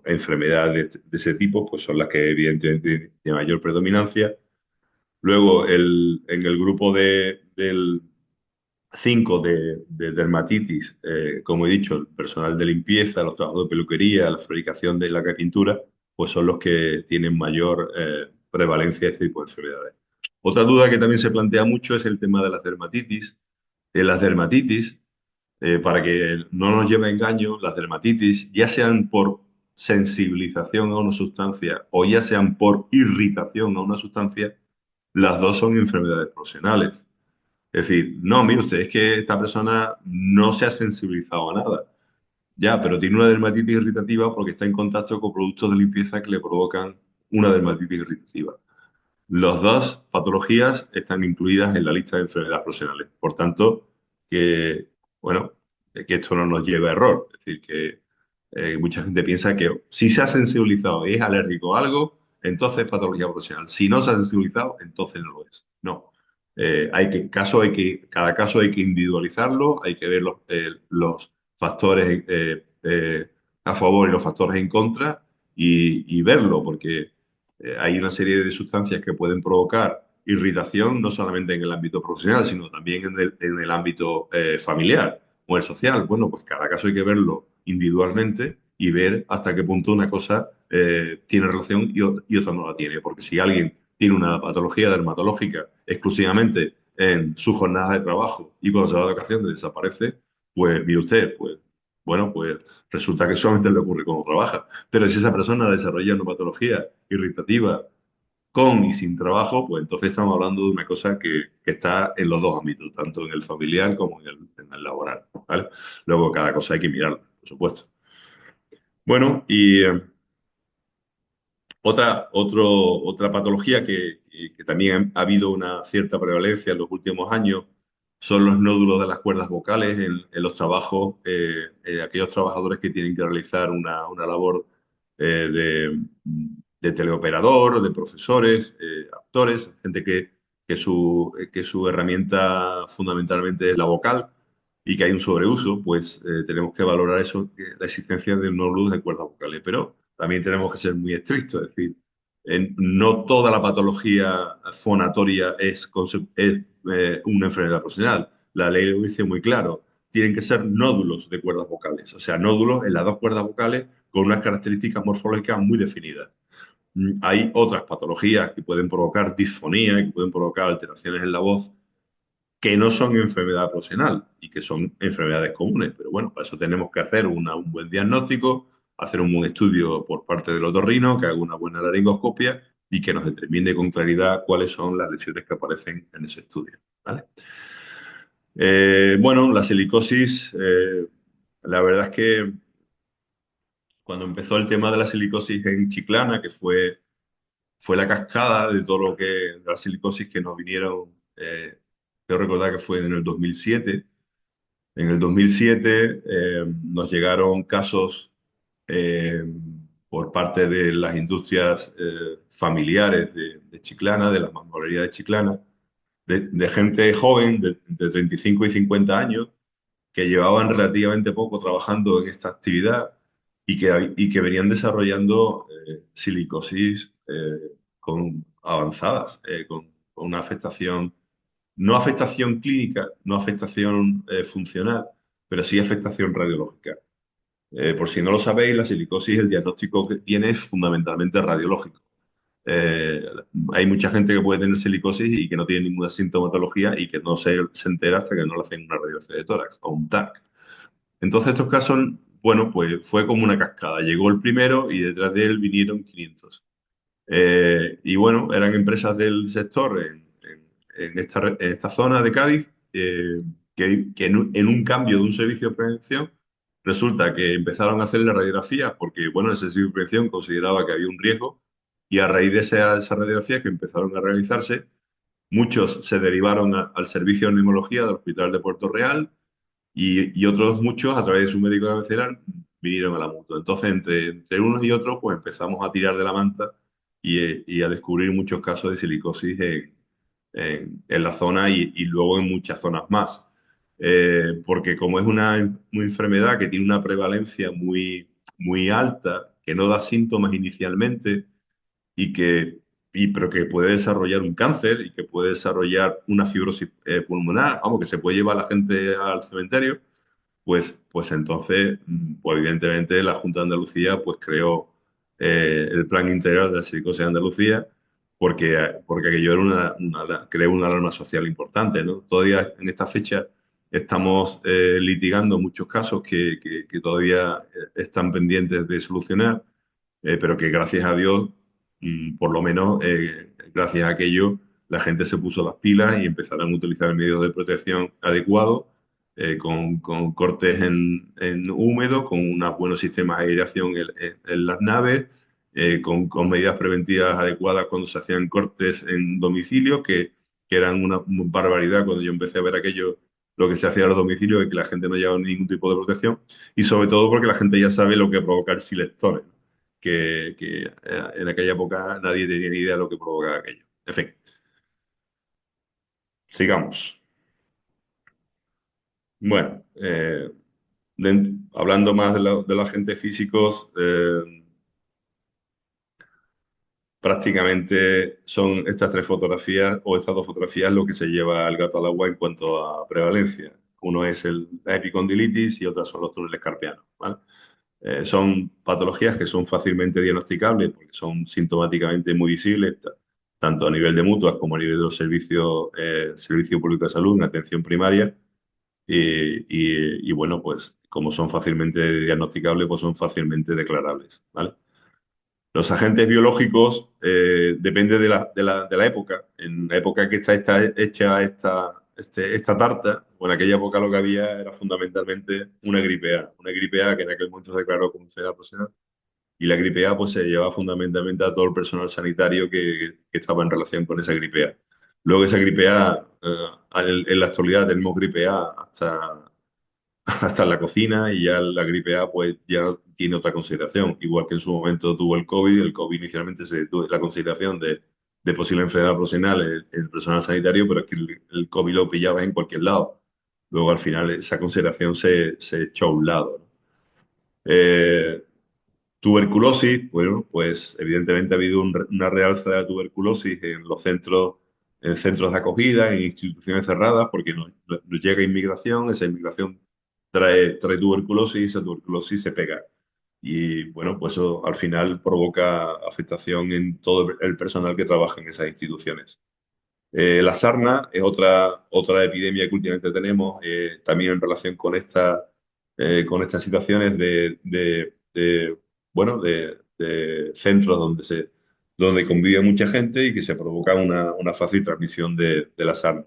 B: enfermedades de ese tipo, pues son las que evidentemente tienen de mayor predominancia. Luego, en el grupo del 5 de dermatitis, como he dicho, el personal de limpieza, los trabajos de peluquería, la fabricación de la pintura, pues son los que tienen mayor prevalencia de este tipo de enfermedades. Otra duda que también se plantea mucho es el tema de las dermatitis. Las dermatitis, para que no nos lleve a engaño, las dermatitis, ya sean por sensibilización a una sustancia o ya sean por irritación a una sustancia, las dos son enfermedades profesionales. Es decir, no, mire usted, es que esta persona no se ha sensibilizado a nada. Ya, pero tiene una dermatitis irritativa porque está en contacto con productos de limpieza que le provocan una dermatitis irritativa. Las dos patologías están incluidas en la lista de enfermedades profesionales. Por tanto, que, bueno, que esto no nos lleve a error. Es decir, que mucha gente piensa que si se ha sensibilizado y es alérgico a algo, entonces es patología profesional. Si no se ha sensibilizado, entonces no lo es. No. Cada caso hay que individualizarlo, hay que ver los factores a favor y los factores en contra y verlo, porque hay una serie de sustancias que pueden provocar irritación, no solamente en el ámbito profesional, sino también en el ámbito familiar o el social. Bueno, pues cada caso hay que verlo individualmente y ver hasta qué punto una cosa tiene relación y otra no la tiene. Porque si alguien tiene una patología dermatológica exclusivamente en su jornada de trabajo y cuando se va de vacaciones desaparece, pues mire usted, pues bueno, pues resulta que solamente le ocurre cuando trabaja. Pero si esa persona desarrolla una patología irritativa con y sin trabajo, pues entonces estamos hablando de una cosa que está en los dos ámbitos, tanto en el familiar como en el laboral, ¿vale? Luego cada cosa hay que mirarla, por supuesto. Bueno, y otra patología que también ha habido una cierta prevalencia en los últimos años son los nódulos de las cuerdas vocales en los trabajos, aquellos trabajadores que tienen que realizar una labor de teleoperador, de profesores, actores, gente que su herramienta fundamentalmente es la vocal y que hay un sobreuso, pues tenemos que valorar eso, la existencia de nódulos de cuerdas vocales. Pero también tenemos que ser muy estrictos, es decir, no toda la patología fonatoria es una enfermedad profesional. La ley lo dice muy claro. Tienen que ser nódulos de cuerdas vocales, o sea, nódulos en las dos cuerdas vocales con unas características morfológicas muy definidas. Hay otras patologías que pueden provocar disfonía, que pueden provocar alteraciones en la voz, que no son enfermedad profesional y que son enfermedades comunes. Pero bueno, para eso tenemos que hacer un buen diagnóstico, hacer un buen estudio por parte del otorrino, que haga una buena laringoscopia y que nos determine con claridad cuáles son las lesiones que aparecen en ese estudio. ¿Vale? Bueno, la silicosis, la verdad es que cuando empezó el tema de la silicosis en Chiclana, que fue la cascada de todo lo que, de la silicosis que nos vinieron, quiero recordar que fue en el 2007. En el 2007 nos llegaron casos eh, por parte de las industrias familiares de Chiclana, de la mampostería de Chiclana, de gente joven de entre 35 y 50 años que llevaban relativamente poco trabajando en esta actividad y que venían desarrollando silicosis con avanzadas, con una afectación, no afectación clínica, no afectación funcional, pero sí afectación radiológica. Por si no lo sabéis, la silicosis, el diagnóstico que tiene es fundamentalmente radiológico. Eh, Hay mucha gente que puede tener silicosis y que no tiene ninguna sintomatología y que no se entera hasta que no le hacen una radiografía de tórax o un TAC. Entonces estos casos, bueno, pues fue como una cascada. Llegó el primero y detrás de él vinieron 500. Y bueno, eran empresas del sector en esta zona de Cádiz que en un cambio de un servicio de prevención resulta que empezaron a hacer las radiografías porque, bueno, ese servicio de prevención consideraba que había un riesgo y a raíz de esas radiografías que empezaron a realizarse, muchos se derivaron al servicio de neumología del Hospital de Puerto Real y otros muchos, a través de su médico de cabecera, vinieron a la mutua. Entonces, entre unos y otros, pues empezamos a tirar de la manta y a descubrir muchos casos de silicosis en la zona y luego en muchas zonas más. Porque como es una enfermedad que tiene una prevalencia muy alta, que no da síntomas inicialmente, y que, pero que puede desarrollar un cáncer y que puede desarrollar una fibrosis pulmonar, vamos, que se puede llevar a la gente al cementerio, pues entonces, pues evidentemente la Junta de Andalucía pues creó el Plan Integral de la Silicosis de Andalucía porque aquello era creó una alarma social importante, ¿no? Todavía en esta fecha estamos litigando muchos casos que todavía están pendientes de solucionar, pero que gracias a Dios, por lo menos gracias a aquello, la gente se puso las pilas y empezaron a utilizar medios de protección adecuados, con cortes en húmedo, con unos buenos sistemas de aireación en las naves, con medidas preventivas adecuadas cuando se hacían cortes en domicilio, que eran una barbaridad cuando yo empecé a ver aquello, lo que se hacía en los domicilios y que la gente no llevaba ningún tipo de protección, y sobre todo porque la gente ya sabe lo que provoca el silectores, que en aquella época nadie tenía ni idea de lo que provocaba aquello. En fin, sigamos. Bueno, hablando más de los agentes físicos, prácticamente son estas tres fotografías o estas dos fotografías lo que se lleva al gato al agua en cuanto a prevalencia. Uno es la epicondilitis y otras son los túneles carpianos, ¿vale? Son patologías que son fácilmente diagnosticables porque son sintomáticamente muy visibles, tanto a nivel de mutuas como a nivel de los servicios, Servicio Público de Salud, en atención primaria. Bueno, pues como son fácilmente diagnosticables, pues son fácilmente declarables, ¿vale? Los agentes biológicos depende de la época. En la época que está hecha esta tarta, bueno, en aquella época lo que había era fundamentalmente una gripe A que en aquel momento se declaró como enfermedad profesional. Y la gripe A pues se llevaba fundamentalmente a todo el personal sanitario que estaba en relación con esa gripe A. Luego esa gripe A, en la actualidad tenemos gripe A hasta en la cocina y ya la gripe A pues ya tiene otra consideración. Igual que en su momento tuvo el COVID inicialmente se tuvo la consideración de posible enfermedad profesional en el personal sanitario, pero es que el COVID lo pillaba en cualquier lado. Luego al final esa consideración se echó a un lado, ¿no? Eh, Tuberculosis, bueno, pues evidentemente ha habido una realza de la tuberculosis en centros de acogida, en instituciones cerradas, porque nos llega inmigración, esa inmigración trae tuberculosis y esa tuberculosis se pega. Y bueno, pues eso al final provoca afectación en todo el personal que trabaja en esas instituciones. La sarna es otra epidemia que últimamente tenemos, también en relación con estas situaciones bueno, de centros donde donde convive mucha gente y que se provoca una fácil transmisión de la sarna.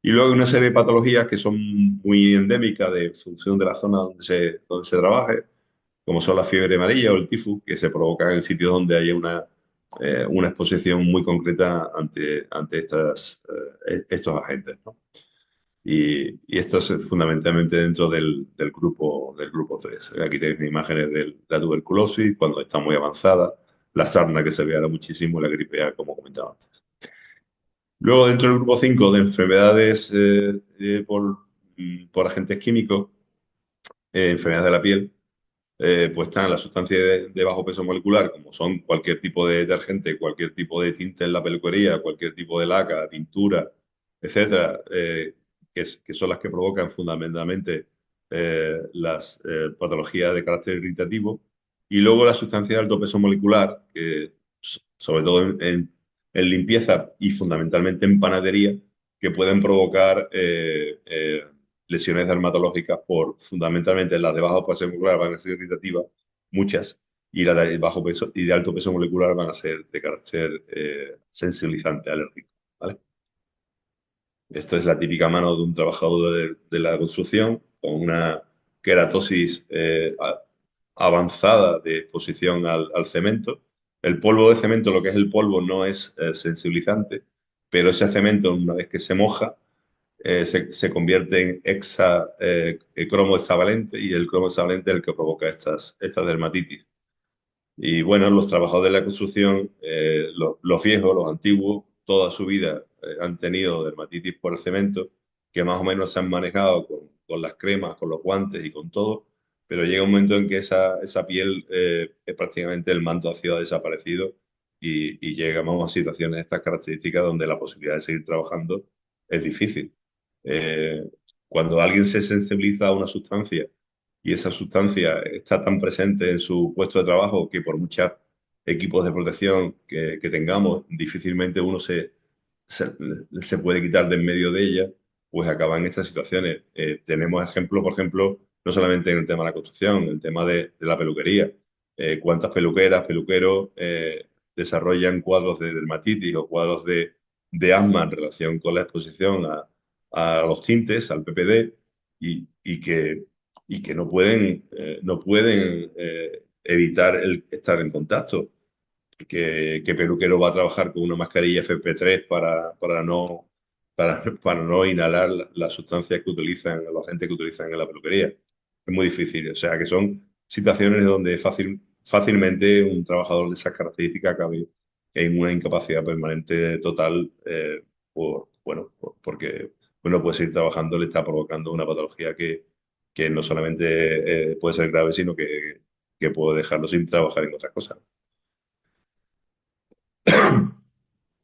B: Y luego hay una serie de patologías que son muy endémicas de función de la zona donde se trabaje, como son la fiebre amarilla o el tifus, que se provocan en sitios donde haya una exposición muy concreta ante estos agentes, ¿no? Y esto es fundamentalmente dentro del grupo 3. Aquí tenéis imágenes de la tuberculosis cuando está muy avanzada, la sarna que se ve ahora muchísimo, la gripe A, como comentaba antes. Luego, dentro del grupo 5 de enfermedades por agentes químicos, enfermedades de la piel, pues están las sustancias de bajo peso molecular, como son cualquier tipo de detergente, cualquier tipo de tinte en la peluquería, cualquier tipo de laca, pintura, etcétera, que son las que provocan fundamentalmente las patologías de carácter irritativo. Y luego las sustancias de alto peso molecular, que sobre todo en limpieza y fundamentalmente en panadería, que pueden provocar lesiones dermatológicas por fundamentalmente las de bajo peso molecular van a ser irritativas, muchas, y las de bajo peso y de alto peso molecular van a ser de carácter sensibilizante, alérgico, ¿vale? Esto es la típica mano de un trabajador de la construcción con una queratosis avanzada de exposición al cemento. El polvo de cemento, lo que es el polvo, no es sensibilizante, pero ese cemento, una vez que se moja, se convierte en cromo hexavalente y el cromo hexavalente es el que provoca estas dermatitis. Y bueno, los trabajadores de la construcción, los viejos, los antiguos, toda su vida han tenido dermatitis por el cemento, que más o menos se han manejado con las cremas, con los guantes y con todo, pero llega un momento en que esa piel, es prácticamente el manto ácido ha desaparecido y llegamos a situaciones de estas características donde la posibilidad de seguir trabajando es difícil. Eh, Cuando alguien se sensibiliza a una sustancia y esa sustancia está tan presente en su puesto de trabajo que por muchos equipos de protección que tengamos, difícilmente uno se, se puede quitar de en medio de ella, pues acaban en estas situaciones. Tenemos ejemplos, por ejemplo, no solamente en el tema de la construcción, en el tema de la peluquería. ¿Cuántas peluqueras, peluqueros desarrollan cuadros de dermatitis o cuadros de asma en relación con la exposición a los tintes, al PPD, y que no pueden evitar el estar en contacto? ¿Qué peluquero va a trabajar con una mascarilla FP3 para no inhalar las sustancias que utilizan, los agentes que utilizan en la peluquería? Es muy difícil. O sea, que son situaciones donde fácilmente un trabajador de esas características cabe en una incapacidad permanente total, porque uno puede seguir trabajando, le está provocando una patología que no solamente puede ser grave, sino que puede dejarlo sin trabajar en otras cosas.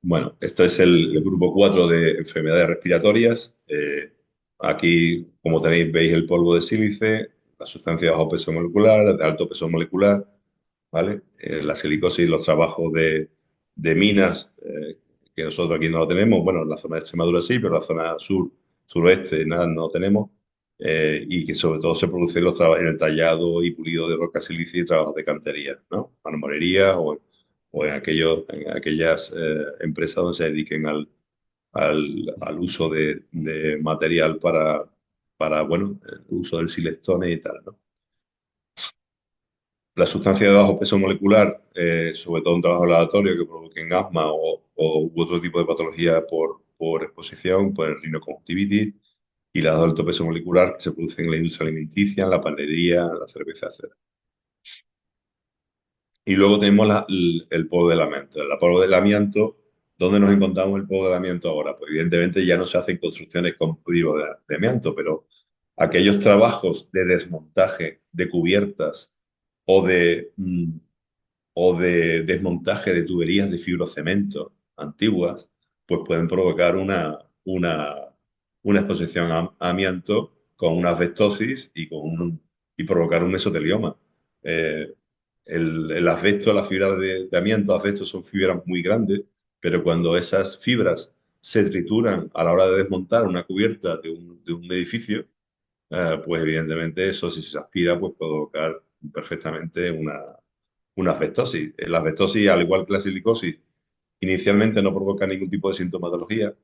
B: Bueno, este es el grupo 4 de enfermedades respiratorias. Aquí, como tenéis, veis el polvo de sílice, las sustancias de bajo peso molecular, las de alto peso molecular, ¿vale? La silicosis, los trabajos de minas, que nosotros aquí no lo tenemos. Bueno, en la zona de Extremadura sí, pero en la zona suroeste nada, no tenemos. Y que sobre todo se producen los trabajos en el tallado y pulido de roca sílice y trabajos de cantería, ¿no? Marmorería o en aquellas empresas donde se dediquen al uso de material bueno, el uso del silestone y tal, ¿no? La sustancia de bajo peso molecular, sobre todo en trabajo laboratorio que provoquen asma u otro tipo de patología por exposición, por el rinoconjuntivitis, y la de alto peso molecular que se producen en la industria alimenticia, en la panadería, en la cerveza, etc. Y luego tenemos el polvo del amianto. El polvo del amianto, ¿dónde nos encontramos el polvo del amianto ahora? Pues evidentemente ya no se hacen construcciones con polvo de amianto, pero aquellos trabajos de desmontaje de cubiertas o de desmontaje de tuberías de fibrocemento antiguas, pues pueden provocar una exposición a amianto con una asbestosis y provocar un mesotelioma. Eh, el asbesto, las fibras de amianto, asbesto son fibras muy grandes, pero cuando esas fibras se trituran a la hora de desmontar una cubierta de un edificio, pues evidentemente eso, si se aspira, pues puede provocar perfectamente una asbestosis. La asbestosis, al igual que la silicosis, inicialmente no provoca ningún tipo de sintomatología,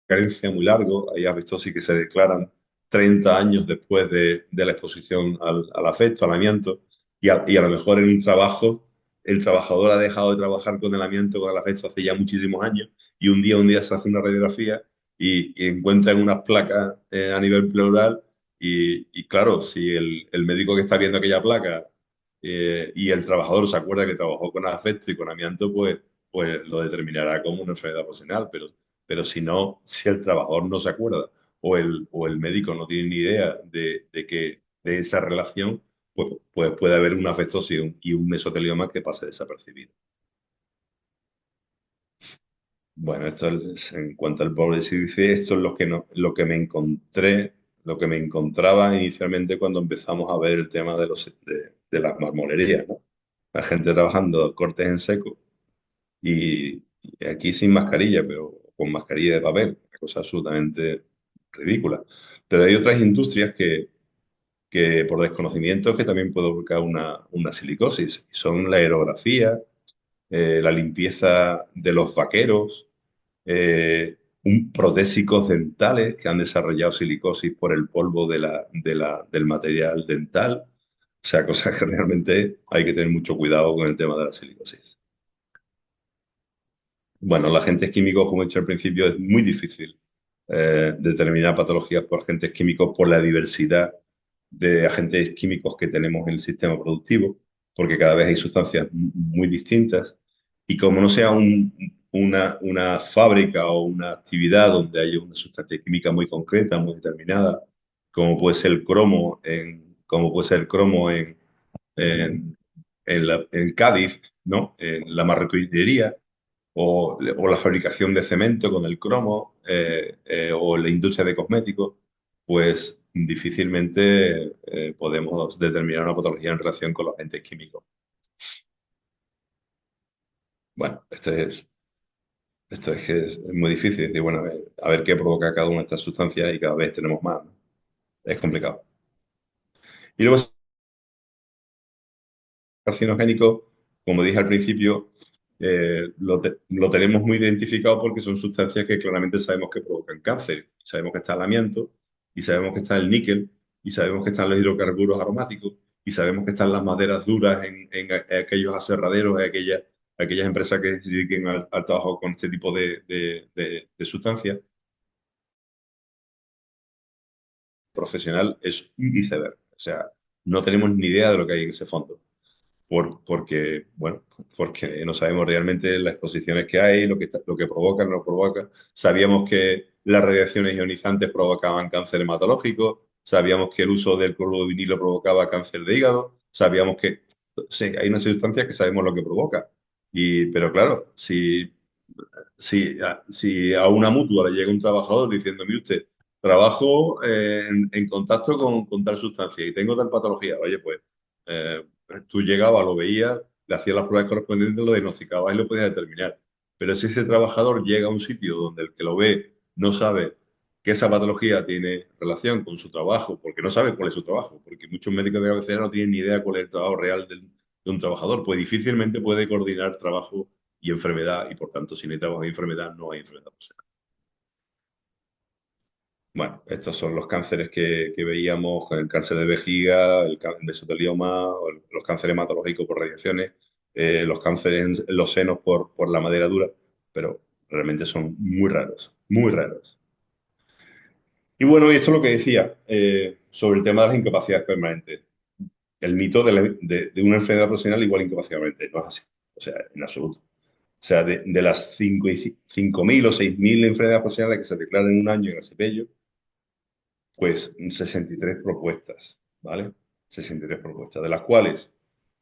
B: carencia muy largo, hay asbestosis que se declaran 30 años después de la exposición al afecto, al amianto, y a lo mejor en un trabajo el trabajador ha dejado de trabajar con el amianto, con el asbesto hace ya muchísimos años, y un día se hace una radiografía y encuentran unas placas a nivel pleural, y claro, si el médico que está viendo aquella placa y el trabajador se acuerda que trabajó con asbesto y con amianto, pues lo determinará como una enfermedad profesional, pero si no, si el trabajador no se acuerda o el médico no tiene ni idea de esa relación, pues puede haber una afectosis y un mesotelioma que pase desapercibido. Bueno, en cuanto al pobre sílice, esto es lo que, no, lo que me encontré, lo que me encontraba inicialmente cuando empezamos a ver el tema de las marmolerías, ¿no? La gente trabajando cortes en seco y aquí sin mascarilla, pero con mascarilla de papel, una cosa absolutamente ridícula. Pero hay otras industrias que por desconocimiento que también puede provocar una silicosis, y son la aerografía, la limpieza de los vaqueros, protésicos dentales que han desarrollado silicosis por el polvo del material dental. O sea, cosas que realmente hay que tener mucho cuidado con el tema de la silicosis. Bueno, los agentes químicos, como he dicho al principio, es muy difícil determinar patologías por agentes químicos por la diversidad de agentes químicos que tenemos en el sistema productivo, porque cada vez hay sustancias muy distintas y como no sea una fábrica o una actividad donde haya una sustancia química muy concreta, muy determinada, como puede ser el cromo como puede ser el cromo en, en Cádiz, ¿no? En la marroquinería, o la fabricación de cemento con el cromo, o la industria de cosméticos, pues difícilmente podemos determinar una patología en relación con los agentes químicos. Bueno, esto es que es muy difícil. Decir, bueno, a ver qué provoca cada una de estas sustancias y cada vez tenemos más, ¿no? Es complicado. Y luego, carcinogénicos, como dije al principio, lo tenemos muy identificado porque son sustancias que claramente sabemos que provocan cáncer. Sabemos que está el amianto, y sabemos que está el níquel, y sabemos que están los hidrocarburos aromáticos, y sabemos que están las maderas duras en aquellos aserraderos, aquellas empresas que se dediquen al trabajo con este tipo de sustancias. Profesional es un iceberg. O sea, no tenemos ni idea de lo que hay en ese fondo. Bueno, porque no sabemos realmente las exposiciones que hay, lo que provoca, no provoca. Sabíamos que las radiaciones ionizantes provocaban cáncer hematológico, sabíamos que el uso del cloruro de vinilo provocaba cáncer de hígado, sabíamos que sí, hay unas sustancias que sabemos lo que provoca. Pero claro, si a una mutua le llega un trabajador diciendo, mire usted, trabajo en contacto con tal sustancia y tengo tal patología, oye, pues eh, tú llegabas, lo veías, le hacías las pruebas correspondientes, lo diagnosticabas y lo podías determinar. Pero si ese trabajador llega a un sitio donde el que lo ve no sabe que esa patología tiene relación con su trabajo, porque no sabe cuál es su trabajo, porque muchos médicos de cabecera no tienen ni idea cuál es el trabajo real de un trabajador, pues difícilmente puede coordinar trabajo y enfermedad, y por tanto, si no hay trabajo y enfermedad, no hay enfermedad. Bueno, estos son los cánceres que veíamos con el cáncer de vejiga, el mesotelioma, los cánceres hematológicos por radiaciones, los cánceres en los senos por la madera dura, pero realmente son muy raros, muy raros. Y bueno, y esto es lo que decía sobre el tema de las incapacidades permanentes. El mito de una enfermedad profesional igual a incapacidad permanente, no es así, o sea, en absoluto. O sea, de las 5.000 o 6.000 enfermedades profesionales que se declaran en un año en el CEPELLO, pues 63 propuestas, ¿vale? 63 propuestas, de las cuales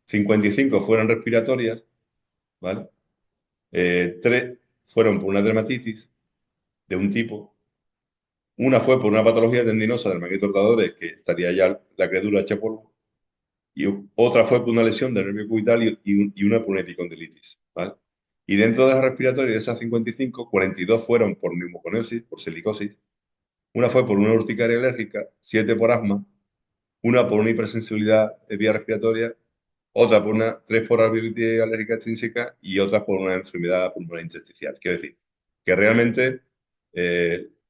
B: 55 fueron respiratorias, ¿vale? 3 fueron por una dermatitis de un tipo, una fue por una patología tendinosa del manguito rotadores, que estaría ya la criatura hecha polvo, y otra fue por una lesión del nervio cubital y una por una epicondilitis, ¿vale? Y dentro de las respiratorias de esas 55, 42 fueron por neumoconiosis, por silicosis, una fue por una urticaria alérgica, 7 por asma, una por una hipersensibilidad de vía respiratoria, otra por una, tres por alveolitis alérgica extrínseca y otra por una enfermedad pulmonar intersticial. Quiero decir, que realmente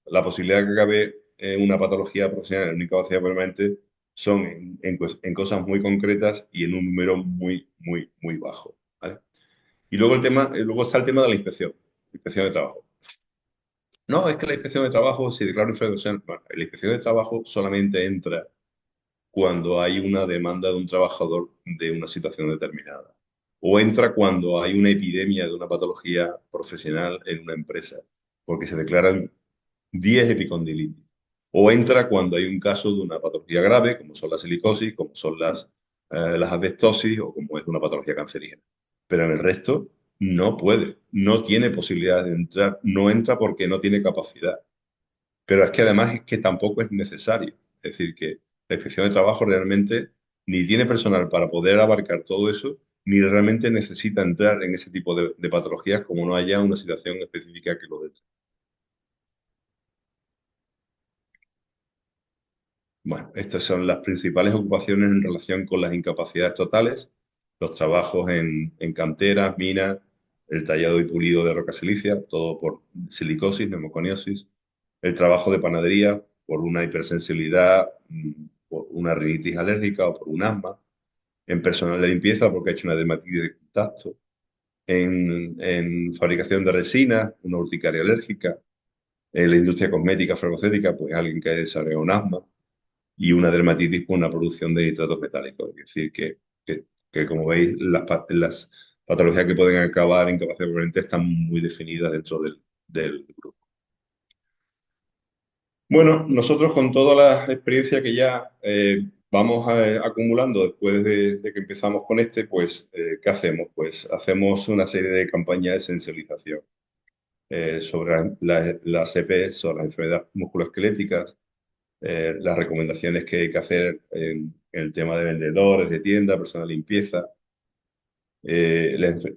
B: la posibilidad de que acabe una patología profesional en una incapacidad permanente son en cosas muy concretas y en un número muy, muy, muy bajo. ¿Vale? Y luego, luego está el tema de la inspección de trabajo. No, es que la inspección de trabajo, si declaro infracción, bueno, la inspección de trabajo solamente entra cuando hay una demanda de un trabajador de una situación determinada. O entra cuando hay una epidemia de una patología profesional en una empresa, porque se declaran 10 epicondilitis. O entra cuando hay un caso de una patología grave, como son la silicosis, como son las asbestosis o como es una patología cancerígena. Pero en el resto no puede, no tiene posibilidad de entrar, no entra porque no tiene capacidad. Pero es que además es que tampoco es necesario. Es decir, que la inspección de trabajo realmente ni tiene personal para poder abarcar todo eso, ni realmente necesita entrar en ese tipo de patologías como no haya una situación específica que lo determine. Bueno, estas son las principales ocupaciones en relación con las incapacidades totales, los trabajos en canteras, minas, el tallado y pulido de roca silicia, todo por silicosis, neumoconiosis, el trabajo de panadería por una hipersensibilidad, por una rinitis alérgica o por un asma, en personal de limpieza porque ha hecho una dermatitis de contacto, en fabricación de resinas, una urticaria alérgica, en la industria cosmética, farmacéutica, pues alguien que ha desarrollado un asma y una dermatitis por una producción de nitratos metálicos. Es decir, que como veis, las patologías que pueden acabar en capacidad permanente están muy definidas dentro del grupo. Bueno, nosotros con toda la experiencia que ya vamos acumulando después de que empezamos con este, pues, ¿qué hacemos? Pues hacemos una serie de campañas de sensibilización sobre las EPS, sobre las enfermedades musculoesqueléticas, las recomendaciones que hay que hacer en el tema de vendedores, de tienda, personal de limpieza,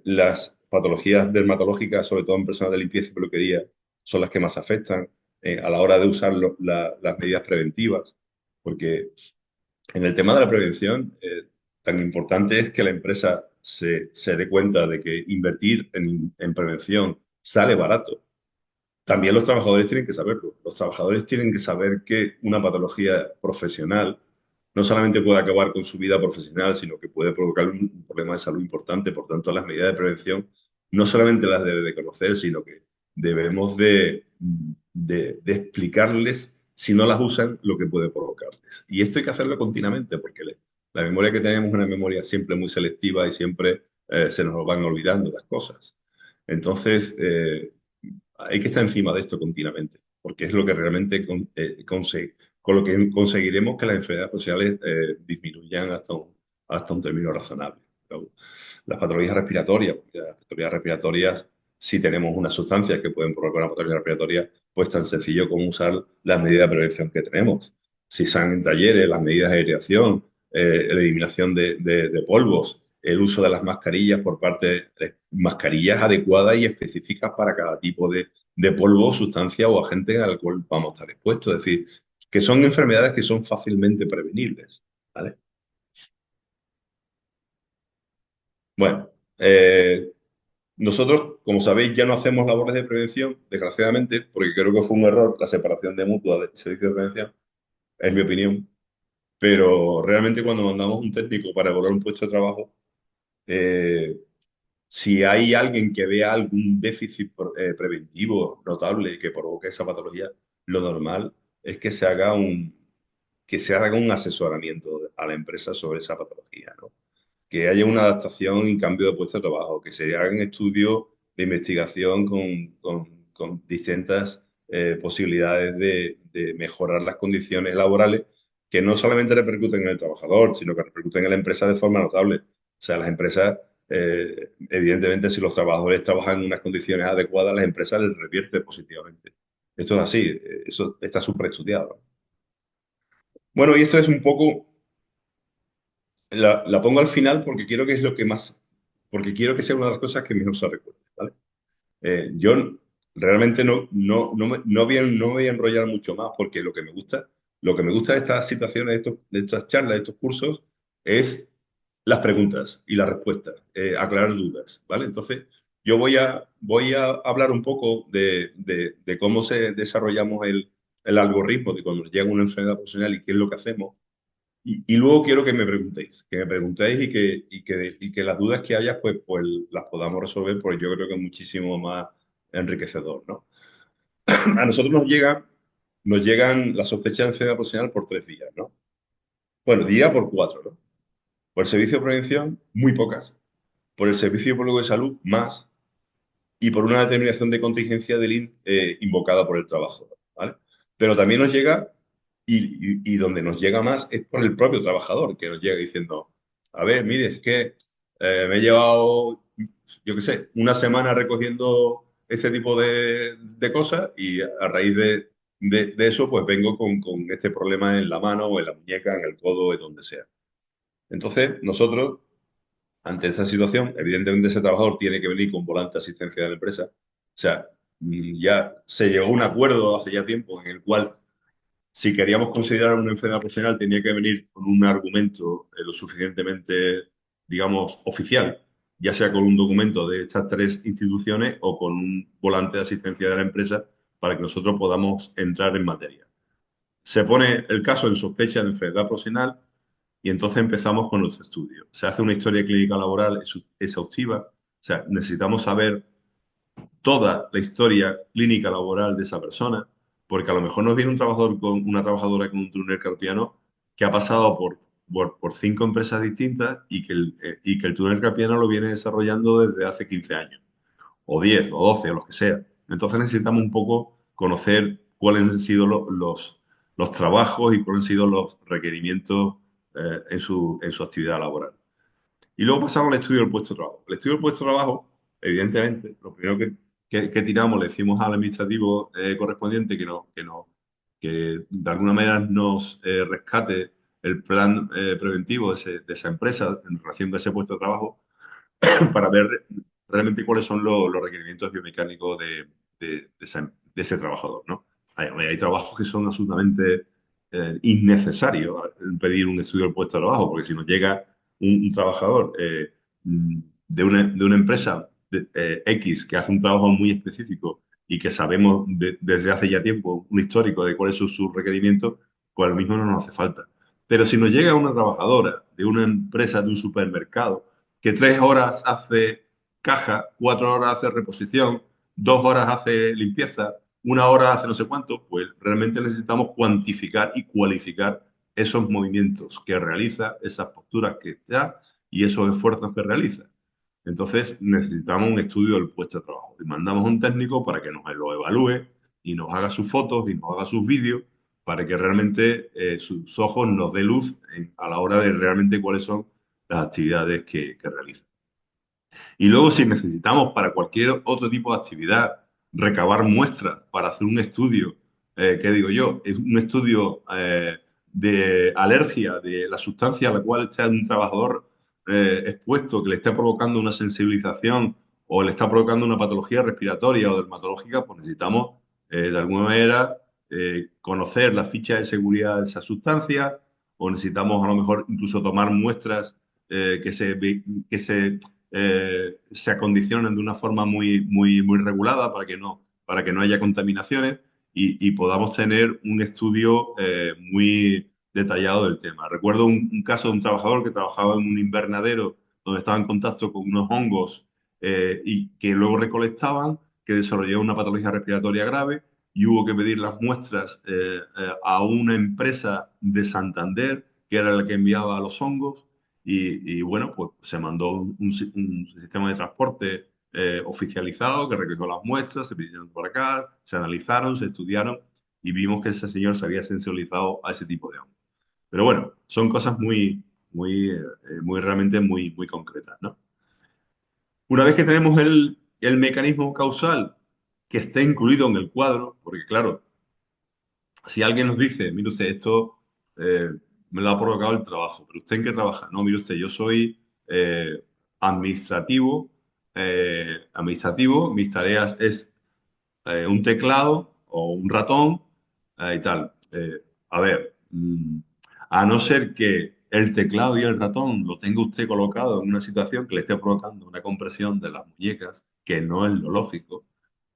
B: las patologías dermatológicas, sobre todo en personal de limpieza y peluquería, son las que más afectan a la hora de usar las medidas preventivas, porque en el tema de la prevención, tan importante es que la empresa se dé cuenta de que invertir en prevención sale barato. También los trabajadores tienen que saberlo. Los trabajadores tienen que saber que una patología profesional no solamente puede acabar con su vida profesional, sino que puede provocar un problema de salud importante. Por tanto, las medidas de prevención no solamente las debe de conocer, sino que debemos de explicarles, si no las usan, lo que puede provocarles. Y esto hay que hacerlo continuamente, porque la memoria que tenemos es una memoria siempre muy selectiva y siempre se nos van olvidando las cosas. Entonces, hay que estar encima de esto continuamente, porque es lo que realmente con lo que conseguiremos que las enfermedades sociales disminuyan hasta un término razonable. Pero las patologías respiratorias, porque las patologías respiratorias, si tenemos unas sustancias que pueden provocar una patología respiratoria, pues tan sencillo como usar las medidas de prevención que tenemos. Si están en talleres, las medidas de aireación, la eliminación de polvos, el uso de las mascarillas por parte de mascarillas adecuadas y específicas para cada tipo de polvo, sustancia o agente al cual vamos a estar expuestos. Es decir, que son enfermedades que son fácilmente prevenibles. ¿Vale? Bueno, nosotros, como sabéis, ya no hacemos labores de prevención, desgraciadamente, porque creo que fue un error la separación de mutua del servicio de prevención, en mi opinión. Pero realmente cuando mandamos un técnico para evaluar un puesto de trabajo, eh, si hay alguien que vea algún déficit preventivo notable que provoque esa patología, lo normal es que se haga un asesoramiento a la empresa sobre esa patología, ¿no? Que haya una adaptación y cambio de puesto de trabajo, que se hagan estudios de investigación con distintas posibilidades de mejorar las condiciones laborales que no solamente repercuten en el trabajador, sino que repercuten en la empresa de forma notable. O sea, las empresas, evidentemente, si los trabajadores trabajan en unas condiciones adecuadas, las empresas les revierte positivamente. Esto es así, eso está súper estudiado. Bueno, y esto es un poco la pongo al final porque quiero que es lo que más, porque quiero que sea una de las cosas que mejor se recuerde, ¿vale? Yo realmente no voy a enrollar mucho más porque lo que me gusta lo que me gusta de estas situaciones, de estas charlas, de estos cursos, es las preguntas y las respuestas, aclarar dudas, ¿vale? Entonces, yo voy a hablar un poco de cómo se desarrollamos el algoritmo de cuando nos llega una enfermedad profesional y qué es lo que hacemos. Y luego quiero que me preguntéis y que las dudas que haya, pues las podamos resolver, porque yo creo que es muchísimo más enriquecedor, ¿no? A nosotros nos llegan las sospechas de enfermedad profesional por 3 vías, ¿no? Bueno, diría por 4, ¿no? Por el servicio de prevención, muy pocas. Por el servicio público de salud, más. Y por una determinación de contingencia del invocada por el trabajador, ¿vale? Pero también nos llega, y donde nos llega más es por el propio trabajador, que nos llega diciendo, a ver, mire, es que me he llevado, yo qué sé, una semana recogiendo ese tipo de cosas y a raíz de eso, pues vengo con este problema en la mano o en la muñeca, en el codo, en donde sea. Entonces, nosotros ante esta situación, evidentemente ese trabajador tiene que venir con volante de asistencia de la empresa. O sea, ya se llegó a un acuerdo hace ya tiempo en el cual si queríamos considerar una enfermedad profesional tenía que venir con un argumento lo suficientemente, digamos, oficial, ya sea con un documento de estas 3 instituciones o con un volante de asistencia de la empresa para que nosotros podamos entrar en materia. Se pone el caso en sospecha de enfermedad profesional y entonces empezamos con nuestro estudio. Se hace una historia clínica laboral exhaustiva, o sea, necesitamos saber toda la historia clínica laboral de esa persona, porque a lo mejor nos viene un trabajador con una trabajadora con un túnel carpiano que ha pasado por 5 empresas distintas y que el túnel carpiano lo viene desarrollando desde hace 15 años o 10 o 12 o los que sea. Entonces necesitamos un poco conocer cuáles han sido los trabajos y cuáles han sido los requerimientos en su actividad laboral. Y luego pasamos al estudio del puesto de trabajo. El estudio del puesto de trabajo, evidentemente, lo primero que tiramos, le decimos al administrativo correspondiente que de alguna manera nos rescate el plan preventivo de esa empresa en relación a ese puesto de trabajo para ver realmente cuáles son los requerimientos biomecánicos de ese trabajador, ¿no? Hay trabajos que son absolutamente innecesarios pedir un estudio del puesto de trabajo, porque si nos llega un trabajador de una empresa X que hace un trabajo muy específico y que sabemos desde hace ya tiempo un histórico de cuáles son sus requerimientos, pues al mismo no nos hace falta. Pero si nos llega una trabajadora de una empresa, de un supermercado, que 3 horas hace caja, 4 horas hace reposición, 2 horas hace limpieza, 1 hora hace no sé cuánto, pues realmente necesitamos cuantificar y cualificar esos movimientos que realiza, esas posturas que da y esos esfuerzos que realiza. Entonces necesitamos un estudio del puesto de trabajo y mandamos a un técnico para que nos lo evalúe y nos haga sus fotos y nos haga sus vídeos para que realmente sus ojos nos dé luz a la hora de realmente cuáles son las actividades que realiza. Y luego, si necesitamos para cualquier otro tipo de actividad recabar muestras para hacer un estudio, ¿qué digo yo? Es un estudio de alergia de la sustancia a la cual está un trabajador expuesto, que le está provocando una sensibilización o le está provocando una patología respiratoria o dermatológica, pues necesitamos de alguna manera conocer la ficha de seguridad de esa sustancia o necesitamos a lo mejor incluso tomar muestras que se acondicionen de una forma muy, muy, muy regulada para que no haya contaminaciones y podamos tener un estudio muy detallado del tema. Recuerdo un caso de un trabajador que trabajaba en un invernadero donde estaba en contacto con unos hongos y que luego recolectaban, que desarrolló una patología respiratoria grave y hubo que pedir las muestras a una empresa de Santander, que era la que enviaba los hongos, y bueno, pues se mandó un sistema de transporte oficializado que recogió las muestras, se vinieron por acá, se analizaron, se estudiaron y vimos que ese señor se había sensibilizado a ese tipo de hongos. Pero bueno, son cosas muy, muy, muy realmente muy, muy concretas, ¿no? Una vez que tenemos el mecanismo causal que esté incluido en el cuadro, porque claro, si alguien nos dice, mire usted, esto eh, me lo ha provocado el trabajo, pero ¿usted en qué trabaja? No, mire usted, yo soy administrativo, administrativo, mis tareas es un teclado o un ratón y tal. A ver, a no ser que el teclado y el ratón lo tenga usted colocado en una situación que le esté provocando una compresión de las muñecas, que no es lo lógico,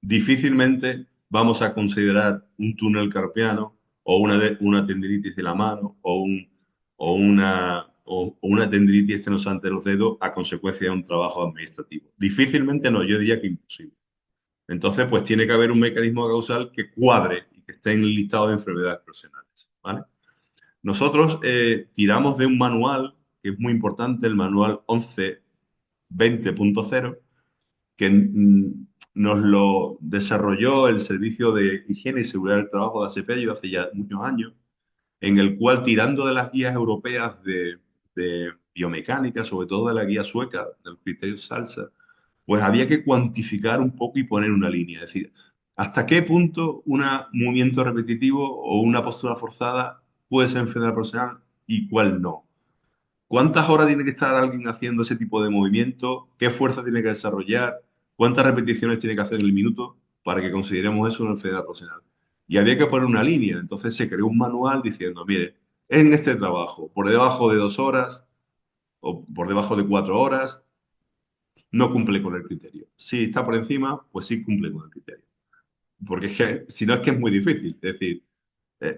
B: difícilmente vamos a considerar un túnel carpiano o una tendinitis de la mano o una tendinitis estenosante de los dedos a consecuencia de un trabajo administrativo. Difícilmente no, yo diría que imposible. Entonces, pues tiene que haber un mecanismo causal que cuadre y que esté en el listado de enfermedades profesionales, ¿vale? Nosotros tiramos de un manual que es muy importante, el manual 1120.0, que nos lo desarrolló el Servicio de Higiene y Seguridad del Trabajo de ASPELLO hace ya muchos años, en el cual, tirando de las guías europeas de biomecánica, sobre todo de la guía sueca, del criterio SALSA, pues había que cuantificar un poco y poner una línea. Es decir, hasta qué punto un movimiento repetitivo o una postura forzada puede ser enfermedad profesional y cuál no. ¿Cuántas horas tiene que estar alguien haciendo ese tipo de movimiento? ¿Qué fuerza tiene que desarrollar? ¿Cuántas repeticiones tiene que hacer en el minuto para que consideremos eso una enfermedad profesional? Y había que poner una línea. Entonces se creó un manual diciendo, mire, en este trabajo, por debajo de 2 horas o por debajo de 4 horas, no cumple con el criterio. Si está por encima, pues sí cumple con el criterio. Porque es que, si no es que es muy difícil. Es decir,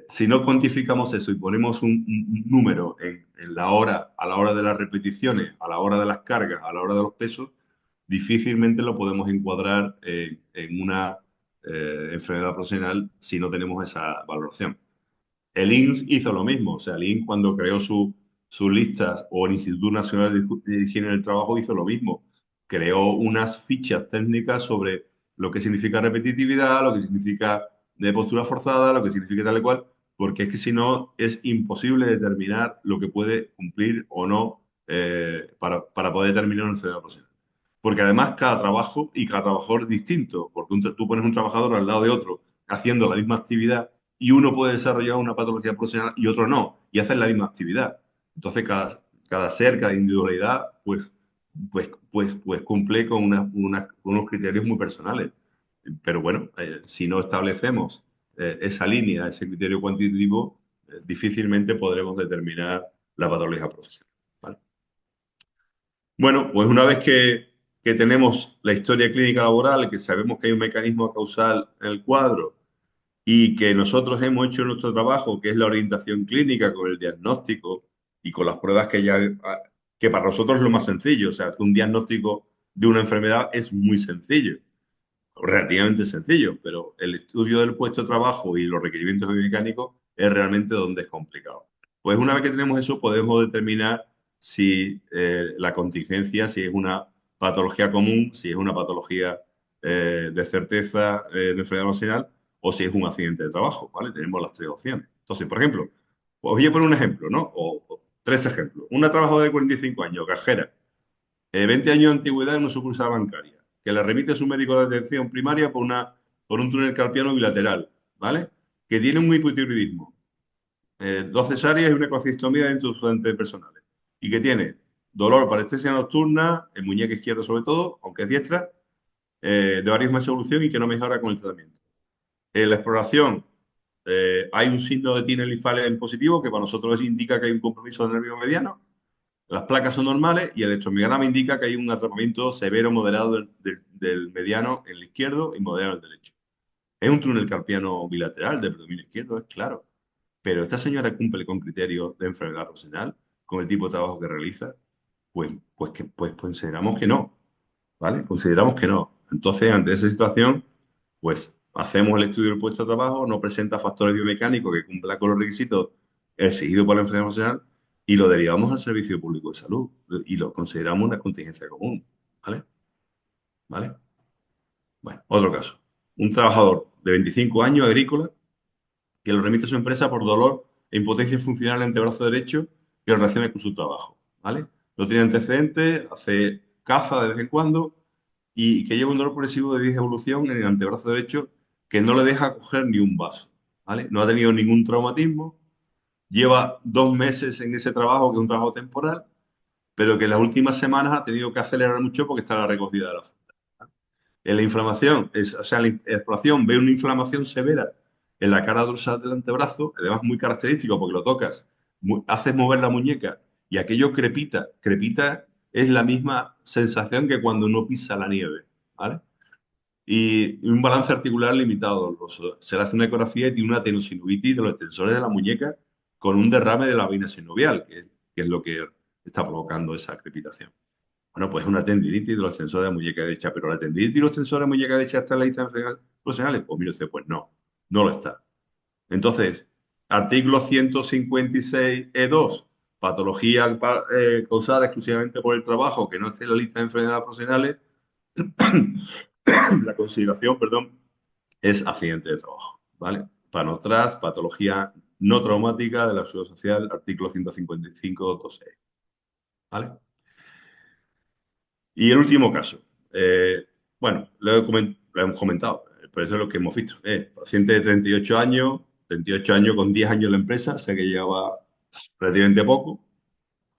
B: si no cuantificamos eso y ponemos un número en la hora, a la hora de las repeticiones, a la hora de las cargas, a la hora de los pesos, difícilmente lo podemos encuadrar en una enfermedad profesional si no tenemos esa valoración. El INS hizo lo mismo, o sea, el INS cuando creó sus listas, o el Instituto Nacional de Higiene del Trabajo hizo lo mismo. Creó unas fichas técnicas sobre lo que significa repetitividad, lo que significa de postura forzada, lo que significa tal y cual, porque es que si no es imposible determinar lo que puede cumplir o no para poder determinar una enfermedad profesional. Porque además cada trabajo y cada trabajador es distinto, porque tú pones un trabajador al lado de otro haciendo la misma actividad y uno puede desarrollar una patología profesional y otro no, y hacen la misma actividad. Entonces, cada ser, cada individualidad, pues cumple con con unos criterios muy personales. Pero bueno, si no establecemos esa línea, ese criterio cuantitativo, difícilmente podremos determinar la patología profesional. ¿Vale? Bueno, pues una vez que tenemos la historia clínica laboral, que sabemos que hay un mecanismo causal en el cuadro, y que nosotros hemos hecho nuestro trabajo, que es la orientación clínica con el diagnóstico y con las pruebas que para nosotros es lo más sencillo. O sea, hacer un diagnóstico de una enfermedad es muy sencillo, relativamente sencillo, pero el estudio del puesto de trabajo y los requerimientos biomecánicos es realmente donde es complicado. Pues una vez que tenemos eso, podemos determinar si la contingencia, si es una patología común, si es una patología de certeza de enfermedad profesional o si es un accidente de trabajo, ¿vale? Tenemos las tres opciones. Entonces, por ejemplo, os voy a poner un ejemplo, ¿no? O tres ejemplos. Una trabajadora de 45 años, cajera, 20 años de antigüedad en una sucursal bancaria, que le remite a su médico de atención primaria por un túnel carpiano bilateral, ¿vale? Que tiene un hipotiroidismo, 2 cesáreas y una ecosistomía dentro de sus antepersonales, y que tiene dolor, parestesia nocturna, en muñeca izquierda sobre todo, aunque es diestra, de varios meses de evolución y que no mejora con el tratamiento. En la exploración hay un signo de tinel linfales en positivo que para nosotros indica que hay un compromiso del nervio mediano. Las placas son normales y el electromiograma indica que hay un atrapamiento severo moderado del mediano en el izquierdo y moderado en el derecho. Es un túnel carpiano bilateral de predominio izquierdo, es claro. Pero esta señora cumple con criterios de enfermedad profesional, con el tipo de trabajo que realiza, pues consideramos que no, ¿vale? Consideramos que no. Entonces, ante esa situación, pues hacemos el estudio del puesto de trabajo, no presenta factores biomecánicos que cumplan con los requisitos exigidos por la enfermedad profesional y lo derivamos al Servicio Público de Salud y lo consideramos una contingencia común, ¿vale? ¿Vale? Bueno, otro caso. Un trabajador de 25 años, agrícola, que lo remite a su empresa por dolor e impotencia funcional en el antebrazo derecho que lo relaciona con su trabajo, ¿vale? No tiene antecedentes, hace caza de vez en cuando y que lleva un dolor progresivo de disvolución en el antebrazo derecho que no le deja coger ni un vaso, ¿vale? No ha tenido ningún traumatismo, lleva 2 meses en ese trabajo, que es un trabajo temporal, pero que en las últimas semanas ha tenido que acelerar mucho porque está la recogida de la fruta. En la inflamación, o sea, la exploración ve una inflamación severa en la cara dorsal del antebrazo, además muy característico porque lo tocas, haces mover la muñeca y aquello crepita. Crepita es la misma sensación que cuando uno pisa la nieve, ¿vale? Y un balance articular limitado. Se le hace una ecografía y tiene una tenosynovitis de los extensores de la muñeca con un derrame de la vaina sinovial, que es lo que está provocando esa crepitación. Bueno, pues es una tendinitis de los extensores de la muñeca derecha, pero la tendinitis de los extensores de la muñeca derecha está en la lista de enfermedades profesionales. Pues mire usted, pues no, no lo está. Entonces, artículo 156E2, patología causada exclusivamente por el trabajo que no esté en la lista de enfermedades profesionales, la consideración, perdón, es accidente de trabajo, ¿vale? Para nosotras, patología no traumática de la seguridad social, artículo 155.2e, ¿vale? Y el último caso, bueno, lo hemos comentado, pero eso es lo que hemos visto. Paciente de 38 años con 10 años en la empresa, sé que llevaba relativamente poco,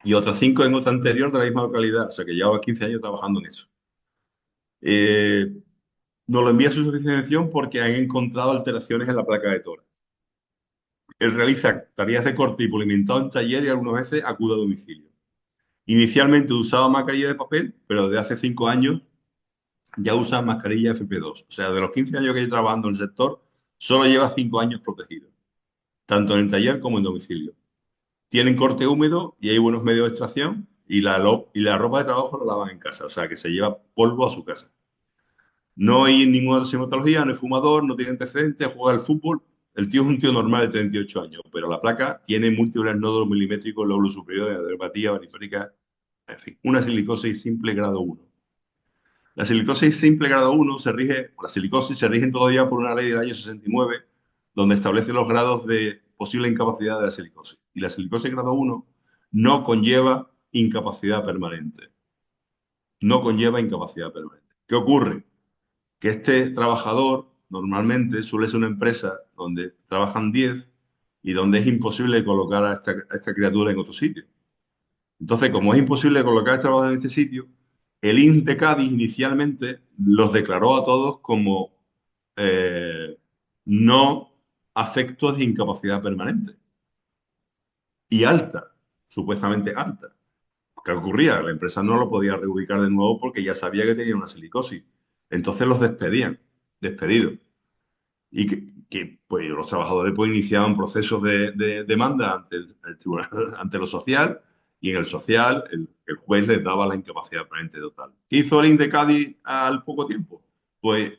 B: y otros 5 en otra anterior de la misma localidad, o sea que llevaba 15 años trabajando en eso. Eh, Nos lo envía a su servicio de atención porque han encontrado alteraciones en la placa de tórax. Él realiza tareas de corte y pulimentado en taller y algunas veces acude a domicilio. Inicialmente usaba mascarilla de papel, pero desde hace 5 años ya usa mascarilla FP2. O sea, de los 15 años que lleva trabajando en el sector, solo lleva 5 años protegido, tanto en el taller como en domicilio. Tienen corte húmedo y hay buenos medios de extracción y la ropa de trabajo la lavan en casa, o sea, que se lleva polvo a su casa. No hay ninguna sintomatología, no es fumador, no tiene antecedentes, juega al fútbol. El tío es un tío normal de 38 años, pero la placa tiene múltiples nódulos milimétricos en lóbulo superior, aderopatía, periférica, en fin, una silicosis simple grado 1. La silicosis simple grado 1 la silicosis se rige todavía por una ley del año 69, donde establece los grados de posible incapacidad de la silicosis. Y la silicosis grado 1 no conlleva incapacidad permanente. No conlleva incapacidad permanente. ¿Qué ocurre? Que este trabajador normalmente suele ser una empresa donde trabajan 10 y donde es imposible colocar a esta criatura en otro sitio. Entonces, como es imposible colocar a este trabajador en este sitio, el INS de Cádiz inicialmente los declaró a todos como eh, no afectos de incapacidad permanente y alta, supuestamente alta. ¿Qué ocurría? La empresa no lo podía reubicar de nuevo porque ya sabía que tenía una silicosis. Entonces los despedían, despedidos. Y pues, los trabajadores pues, iniciaban procesos de demanda ante el tribunal, ante lo social, y en el social el juez les daba la incapacidad permanente total. ¿Qué hizo el INDE de Cádiz al poco tiempo? Pues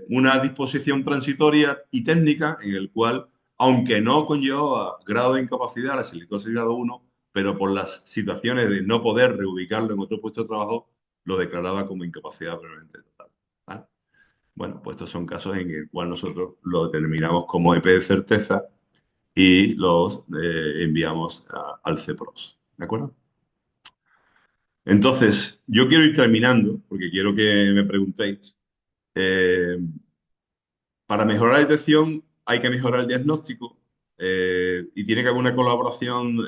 B: una disposición transitoria y técnica en el cual, aunque no conllevaba grado de incapacidad, la silicosis grado 1, pero por las situaciones de no poder reubicarlo en otro puesto de trabajo, lo declaraba como incapacidad permanente total. ¿Vale? Bueno, pues estos son casos en el cual nosotros lo determinamos como EP de certeza y los enviamos al CEPROS. ¿De acuerdo? Entonces, yo quiero ir terminando, porque quiero que me preguntéis. Eh, para mejorar la detección hay que mejorar el diagnóstico y tiene que haber una colaboración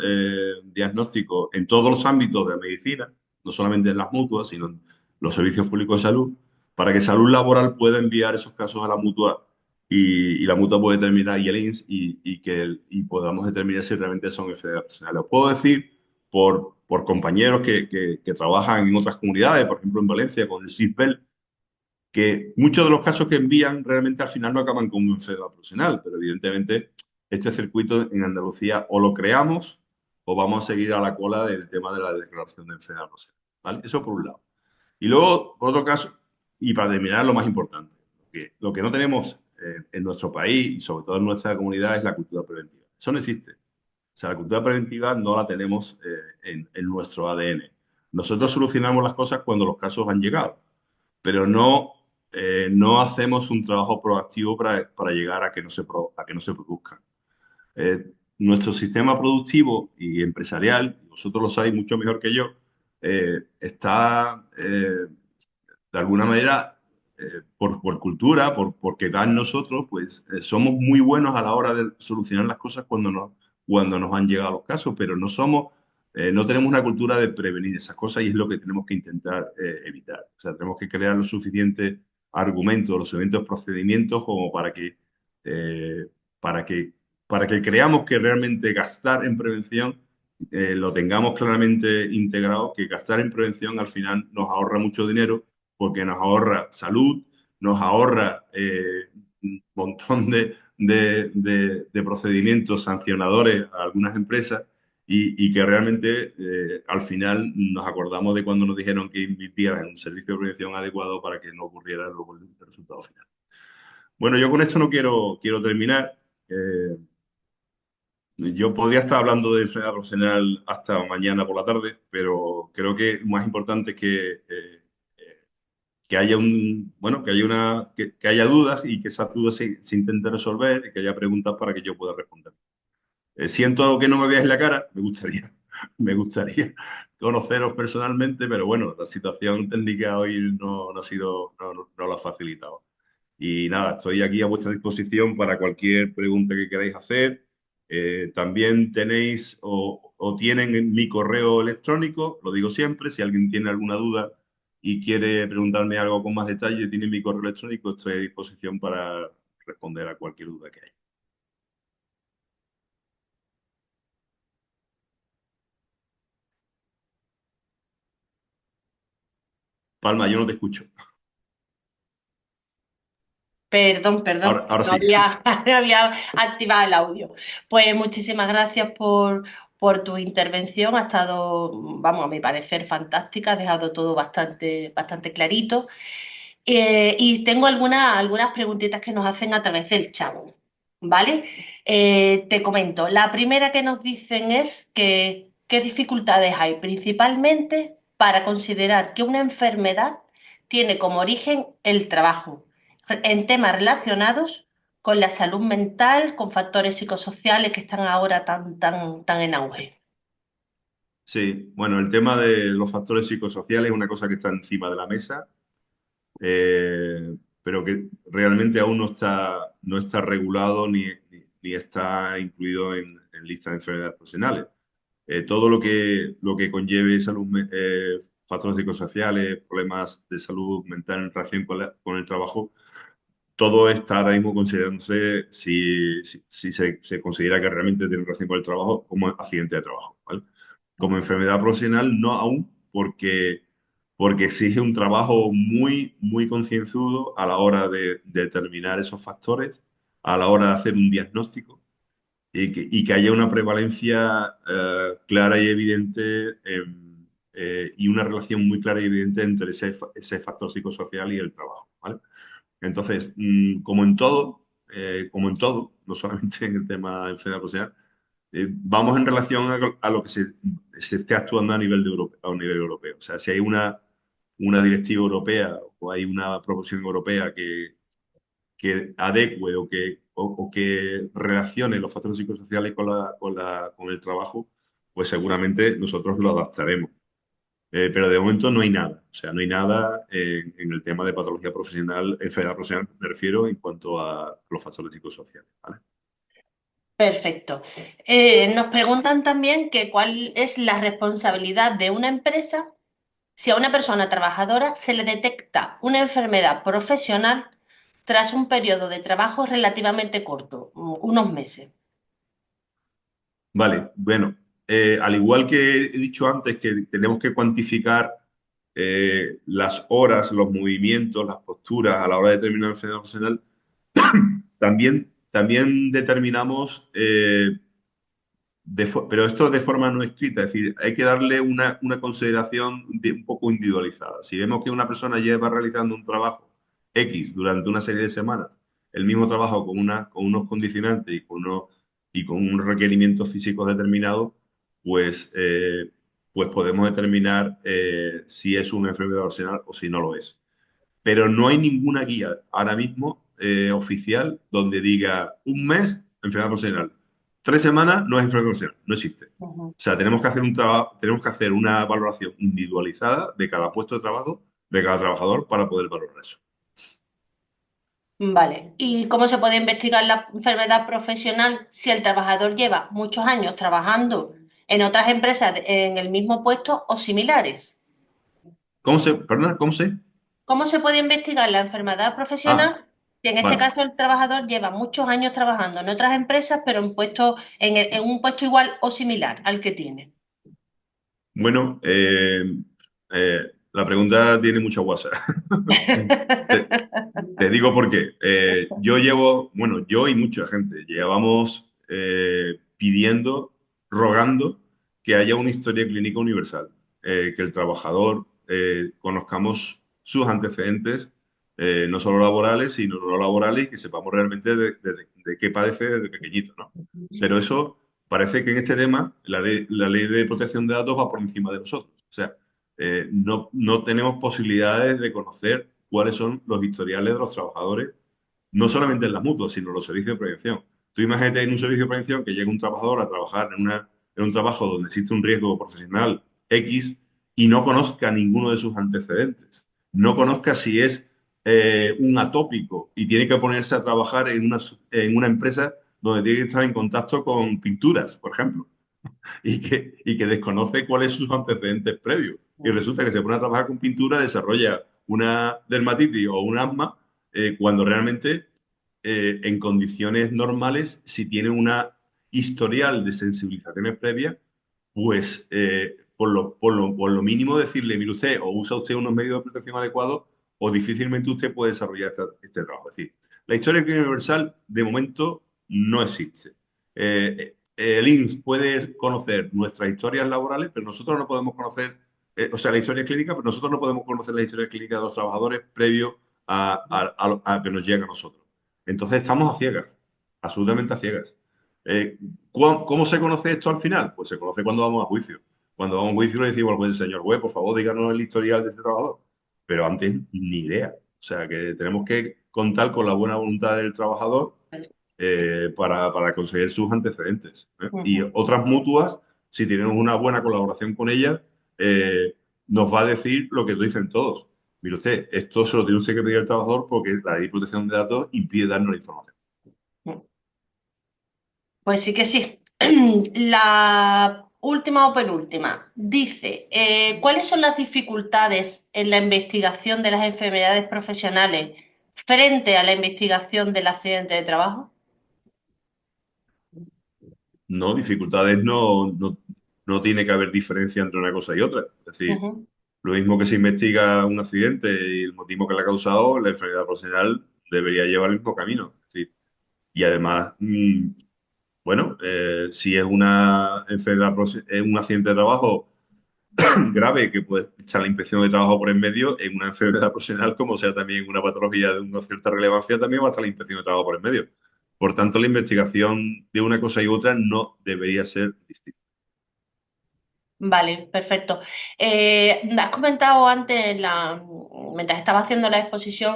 B: diagnóstico en todos los ámbitos de la medicina, no solamente en las mutuas, sino en los servicios públicos de salud, para que salud laboral pueda enviar esos casos a la mutua y la mutua puede determinar, y el INS, y podamos determinar si realmente son enfermedades profesionales. Os puedo decir por compañeros que trabajan en otras comunidades, por ejemplo en Valencia con el CISBEL, que muchos de los casos que envían realmente al final no acaban como enfermedad profesional, pero evidentemente este circuito en Andalucía o lo creamos o vamos a seguir a la cola del tema de la declaración de enfermedad profesional. ¿Vale? Eso por un lado. Y luego, por otro caso, y para terminar, lo más importante, lo que no tenemos en nuestro país y sobre todo en nuestra comunidad es la cultura preventiva. Eso no existe. O sea, la cultura preventiva no la tenemos en nuestro ADN. Nosotros solucionamos las cosas cuando los casos han llegado, pero no hacemos un trabajo proactivo para llegar a que a que no se produzcan. Nuestro sistema productivo y empresarial, vosotros lo sabéis mucho mejor que yo, está de alguna manera por cultura, porque da en nosotros, pues somos muy buenos a la hora de solucionar las cosas cuando nos han llegado los casos, pero no tenemos una cultura de prevenir esas cosas y es lo que tenemos que intentar evitar. O sea, tenemos que crear los suficientes argumentos, los suficientes procedimientos como para que eh, para que, para que creamos que realmente gastar en prevención lo tengamos claramente integrado, que gastar en prevención al final nos ahorra mucho dinero porque nos ahorra salud, nos ahorra un montón de procedimientos sancionadores a algunas empresas y que realmente al final nos acordamos de cuando nos dijeron que invirtieran en un servicio de prevención adecuado para que no ocurriera luego el resultado final. Bueno, yo con esto no quiero terminar. Yo podría estar hablando de enfermedad profesional hasta mañana por la tarde, pero creo que lo más importante es que haya bueno, que haya dudas y que esas dudas se intenten resolver y que haya preguntas para que yo pueda responder. Siento que no me veáis la cara, me gustaría conoceros personalmente, pero bueno, la situación técnica hoy no ha sido, no lo ha facilitado. Y nada, estoy aquí a vuestra disposición para cualquier pregunta que queráis hacer. También tenéis o tienen mi correo electrónico, lo digo siempre, si alguien tiene alguna duda y quiere preguntarme algo con más detalle, tiene mi correo electrónico, estoy a disposición para responder a cualquier duda que haya. Palma, yo no te escucho.
A: Perdón,
B: Ahora,
A: perdón,
B: ahora
A: no
B: sí.
A: había, no había activado el audio. Pues muchísimas gracias por tu intervención. Ha estado, vamos, a mi parecer, fantástica. Has dejado todo bastante, bastante clarito. Y tengo algunas preguntitas que nos hacen a través del chat, ¿vale? Te comento. La primera que nos dicen es que qué dificultades hay principalmente para considerar que una enfermedad tiene como origen el trabajo, en temas relacionados con la salud mental, con factores psicosociales que están ahora tan en auge.
B: Sí, bueno, el tema de los factores psicosociales es una cosa que está encima de la mesa, pero que realmente aún no está regulado ni está incluido en lista de enfermedades profesionales. Todo lo que conlleve factores psicosociales, problemas de salud mental en relación con el trabajo, todo está ahora mismo considerándose si se considera que realmente tiene relación con el trabajo como accidente de trabajo, ¿vale? Como enfermedad profesional, no aún, porque exige un trabajo muy concienzudo a la hora de determinar esos factores, a la hora de hacer un diagnóstico y que haya una prevalencia clara y evidente y una relación muy clara y evidente entre ese factor psicosocial y el trabajo, ¿vale? Entonces, como en todo, no solamente en el tema de enfermedad profesional, vamos en relación a lo que se esté actuando a nivel europeo. O sea, si hay una directiva europea o hay una proposición europea que adecue o que relacione los factores psicosociales con el trabajo, pues seguramente nosotros lo adaptaremos. Pero de momento no hay nada. O sea, no hay nada en el tema de patología profesional, enfermedad profesional, me refiero en cuanto a los factores psicosociales, ¿vale?
A: Perfecto. Nos preguntan también que cuál es la responsabilidad de una empresa si a una persona trabajadora se le detecta una enfermedad profesional tras un periodo de trabajo relativamente corto, unos meses.
B: Vale, bueno, al igual que he dicho antes que tenemos que cuantificar las horas, los movimientos, las posturas a la hora de determinar la enfermedad profesional, también determinamos pero esto de forma no escrita, es decir, hay que darle una consideración un poco individualizada. Si vemos que una persona lleva realizando un trabajo X durante una serie de semanas, el mismo trabajo con unos condicionantes y con unos requerimientos físicos determinados, pues, pues podemos determinar si es una enfermedad profesional o si no lo es, pero no hay ninguna guía ahora mismo oficial donde diga un mes enfermedad profesional, 3 semanas no es enfermedad profesional, no existe.
A: Ujú.
B: O sea, tenemos que hacer una valoración individualizada de cada puesto de trabajo, de cada trabajador para poder valorar eso.
A: Vale. ¿Y cómo se puede investigar la enfermedad profesional si el trabajador lleva muchos años trabajando en otras empresas en el mismo puesto o similares?
B: Perdona, cómo se?
A: ¿Cómo se puede investigar la enfermedad
B: Ah,
A: profesional? Que en este
B: Bueno,
A: caso el trabajador lleva muchos años trabajando en otras empresas, pero en un puesto igual o similar al que tiene.
B: bueno, la pregunta tiene mucha guasa. Te, te digo por qué. Yo llevo, bueno, yo y mucha gente llevamos pidiendo, rogando que haya una historia clínica universal, que el trabajador conozcamos sus antecedentes, no solo laborales, sino no laborales, y que sepamos realmente de qué padece desde pequeñito, ¿no? Pero eso parece que en este tema la ley de protección de datos va por encima de nosotros. O sea, no tenemos posibilidades de conocer cuáles son los historiales de los trabajadores, no solamente en las mutuas, sino en los servicios de prevención. Tú imagínate en un servicio de prevención que llega un trabajador a trabajar en un trabajo donde existe un riesgo profesional X y no conozca ninguno de sus antecedentes, no conozca si es un atópico y tiene que ponerse a trabajar en una empresa donde tiene que estar en contacto con pinturas, por ejemplo, y que desconoce cuáles son sus antecedentes previos. Y resulta que se pone a trabajar con pintura, desarrolla una dermatitis o un asma, cuando realmente en condiciones normales, si tiene una historial de sensibilizaciones previas, pues por lo mínimo decirle, mire usted, o usa usted unos medios de protección adecuados, o difícilmente usted puede desarrollar este trabajo. Es decir, la historia clínica universal de momento no existe. El INS puede conocer nuestras historias laborales, pero nosotros no podemos conocer, o sea, la historia clínica, pero nosotros no podemos conocer la historia clínica de los trabajadores previo a que nos llegue a nosotros. Entonces estamos a ciegas, absolutamente a ciegas. Eh, ¿Cómo se conoce esto al final? Pues se conoce cuando vamos a juicio. Cuando vamos a juicio le decimos al juez, señor juez, por favor, díganos el historial de este trabajador. Pero antes ni idea. O sea, que tenemos que contar con la buena voluntad del trabajador para conseguir sus antecedentes, ¿eh? Y
A: Ujú.
B: otras mutuas, si tenemos una buena colaboración con ellas, eh, nos va a decir lo que dicen todos. Mire usted, esto se lo tiene usted que pedir al trabajador porque la ley de protección de datos impide darnos la información.
A: Pues sí que sí. La última o penúltima dice, ¿cuáles son las dificultades en la investigación de las enfermedades profesionales frente a la investigación del accidente de trabajo?
B: No, dificultades no tiene que haber diferencia entre una cosa y otra. Es decir,
A: Ujú.
B: lo mismo que se investiga un accidente y el motivo que le ha causado, la enfermedad profesional debería llevar el mismo camino. Es decir, y además, bueno, si es una enfermedad, un accidente de trabajo grave que puede echar la inspección de trabajo por en medio, en una enfermedad profesional, como sea también una patología de una cierta relevancia, también va a estar la inspección de trabajo por en medio. Por tanto, la investigación de una cosa y otra no debería ser distinta.
A: Vale, perfecto. Has comentado antes, mientras estaba haciendo la exposición,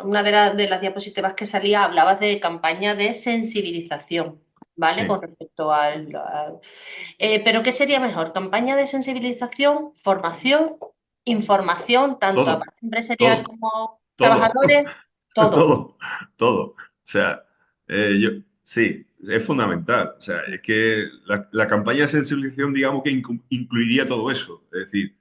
A: una de las diapositivas que salía, hablabas de campaña de sensibilización, ¿vale?
B: Sí,
A: Con respecto pero ¿qué sería mejor? ¿Campaña de sensibilización, formación, información, tanto a
B: todo,
A: parte empresarial
B: todo,
A: como
B: todo,
A: trabajadores? Todo.
B: todo, todo. O sea, sí, es fundamental. O sea, es que la campaña de sensibilización, digamos que incluiría todo eso. Es decir,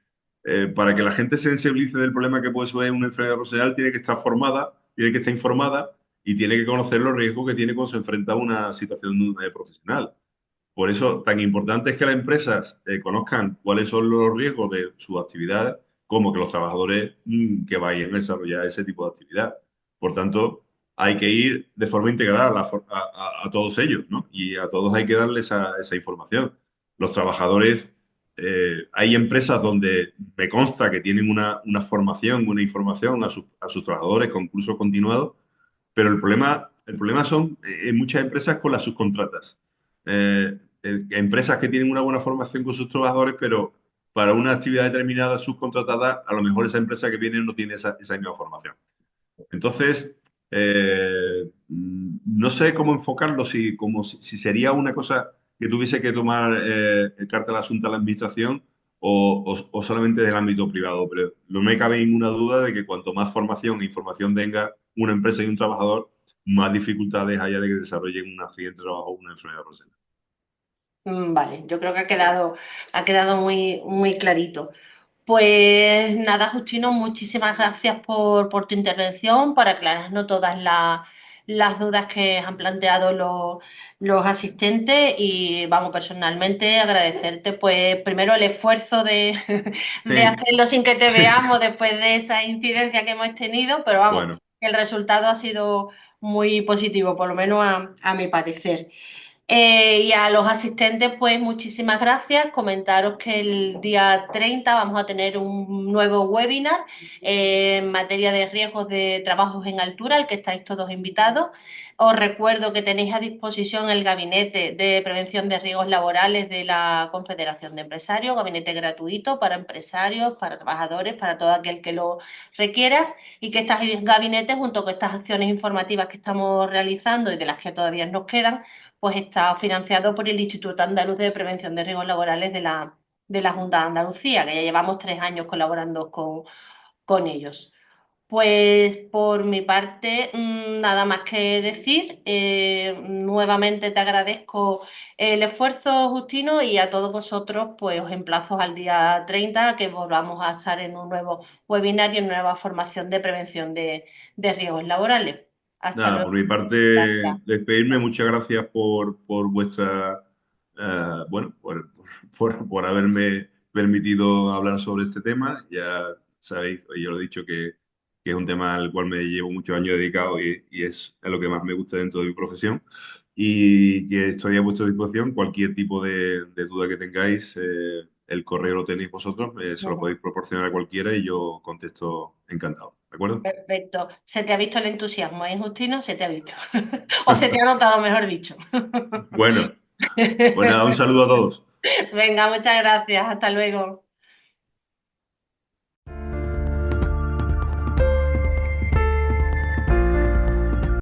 B: para que la gente se sensibilice del problema que puede ser una enfermedad profesional, tiene que estar formada, tiene que estar informada y tiene que conocer los riesgos que tiene cuando se enfrenta a una situación profesional. Por eso, tan importante es que las empresas conozcan cuáles son los riesgos de sus actividades, como que los trabajadores que vayan a desarrollar ese tipo de actividad. Por tanto, hay que ir de forma integral a todos ellos, ¿no? Y a todos hay que darles esa información. Los trabajadores, hay empresas donde me consta que tienen una formación, una información a sus trabajadores con cursos continuados, pero el problema son en muchas empresas con las subcontratas. Empresas que tienen una buena formación con sus trabajadores, pero para una actividad determinada subcontratada, a lo mejor esa empresa que viene no tiene esa misma formación. Entonces, no sé cómo enfocarlo, si sería una cosa que tuviese que tomar carta al asunto a la administración o solamente del ámbito privado, pero no me cabe ninguna duda de que cuanto más formación e información tenga una empresa y un trabajador, más dificultades haya de que desarrollen un accidente de trabajo o una enfermedad profesional.
A: Vale, yo creo que ha quedado muy, muy clarito. Pues nada, Justino, muchísimas gracias por tu intervención, por aclararnos todas las dudas que han planteado los asistentes y vamos, personalmente agradecerte pues primero el esfuerzo de, de
B: Sí,
A: hacerlo sin que te
B: sí.
A: veamos después de esa incidencia que hemos tenido, pero vamos,
B: Bueno,
A: el resultado ha sido muy positivo, por lo menos a mi parecer. Y a los asistentes, pues muchísimas gracias. Comentaros que el día 30 vamos a tener un nuevo webinar en materia de riesgos de trabajos en altura, al que estáis todos invitados. Os recuerdo que tenéis a disposición el gabinete de prevención de riesgos laborales de la Confederación de Empresarios, gabinete gratuito para empresarios, para trabajadores, para todo aquel que lo requiera, y que este gabinete, junto con estas acciones informativas que estamos realizando y de las que todavía nos quedan, pues está financiado por el Instituto Andaluz de Prevención de Riesgos Laborales de la Junta de Andalucía, que ya llevamos 3 años colaborando con ellos. Pues por mi parte, nada más que decir. Nuevamente te agradezco el esfuerzo, Justino, y a todos vosotros, pues os emplazo al día 30 que volvamos a estar en un nuevo webinar y en una nueva formación de prevención de riesgos laborales. Hasta
B: nada,
A: luego.
B: por mi parte,
A: Gracias.
B: despedirme. Muchas gracias por vuestra, bueno, por haberme permitido hablar sobre este tema. Ya sabéis, yo lo he dicho que es un tema al cual me llevo muchos años dedicado y es a lo que más me gusta dentro de mi profesión. Y que estoy a vuestra disposición. Cualquier tipo de duda que tengáis, el correo lo tenéis vosotros, se lo podéis proporcionar a cualquiera y yo contesto encantado. ¿De acuerdo?
A: Perfecto. Se te ha visto el entusiasmo, ¿eh, Justino? Se te ha visto. O se te ha notado, mejor dicho.
B: Bueno, pues nada, un saludo a todos.
A: Venga, muchas gracias. Hasta luego.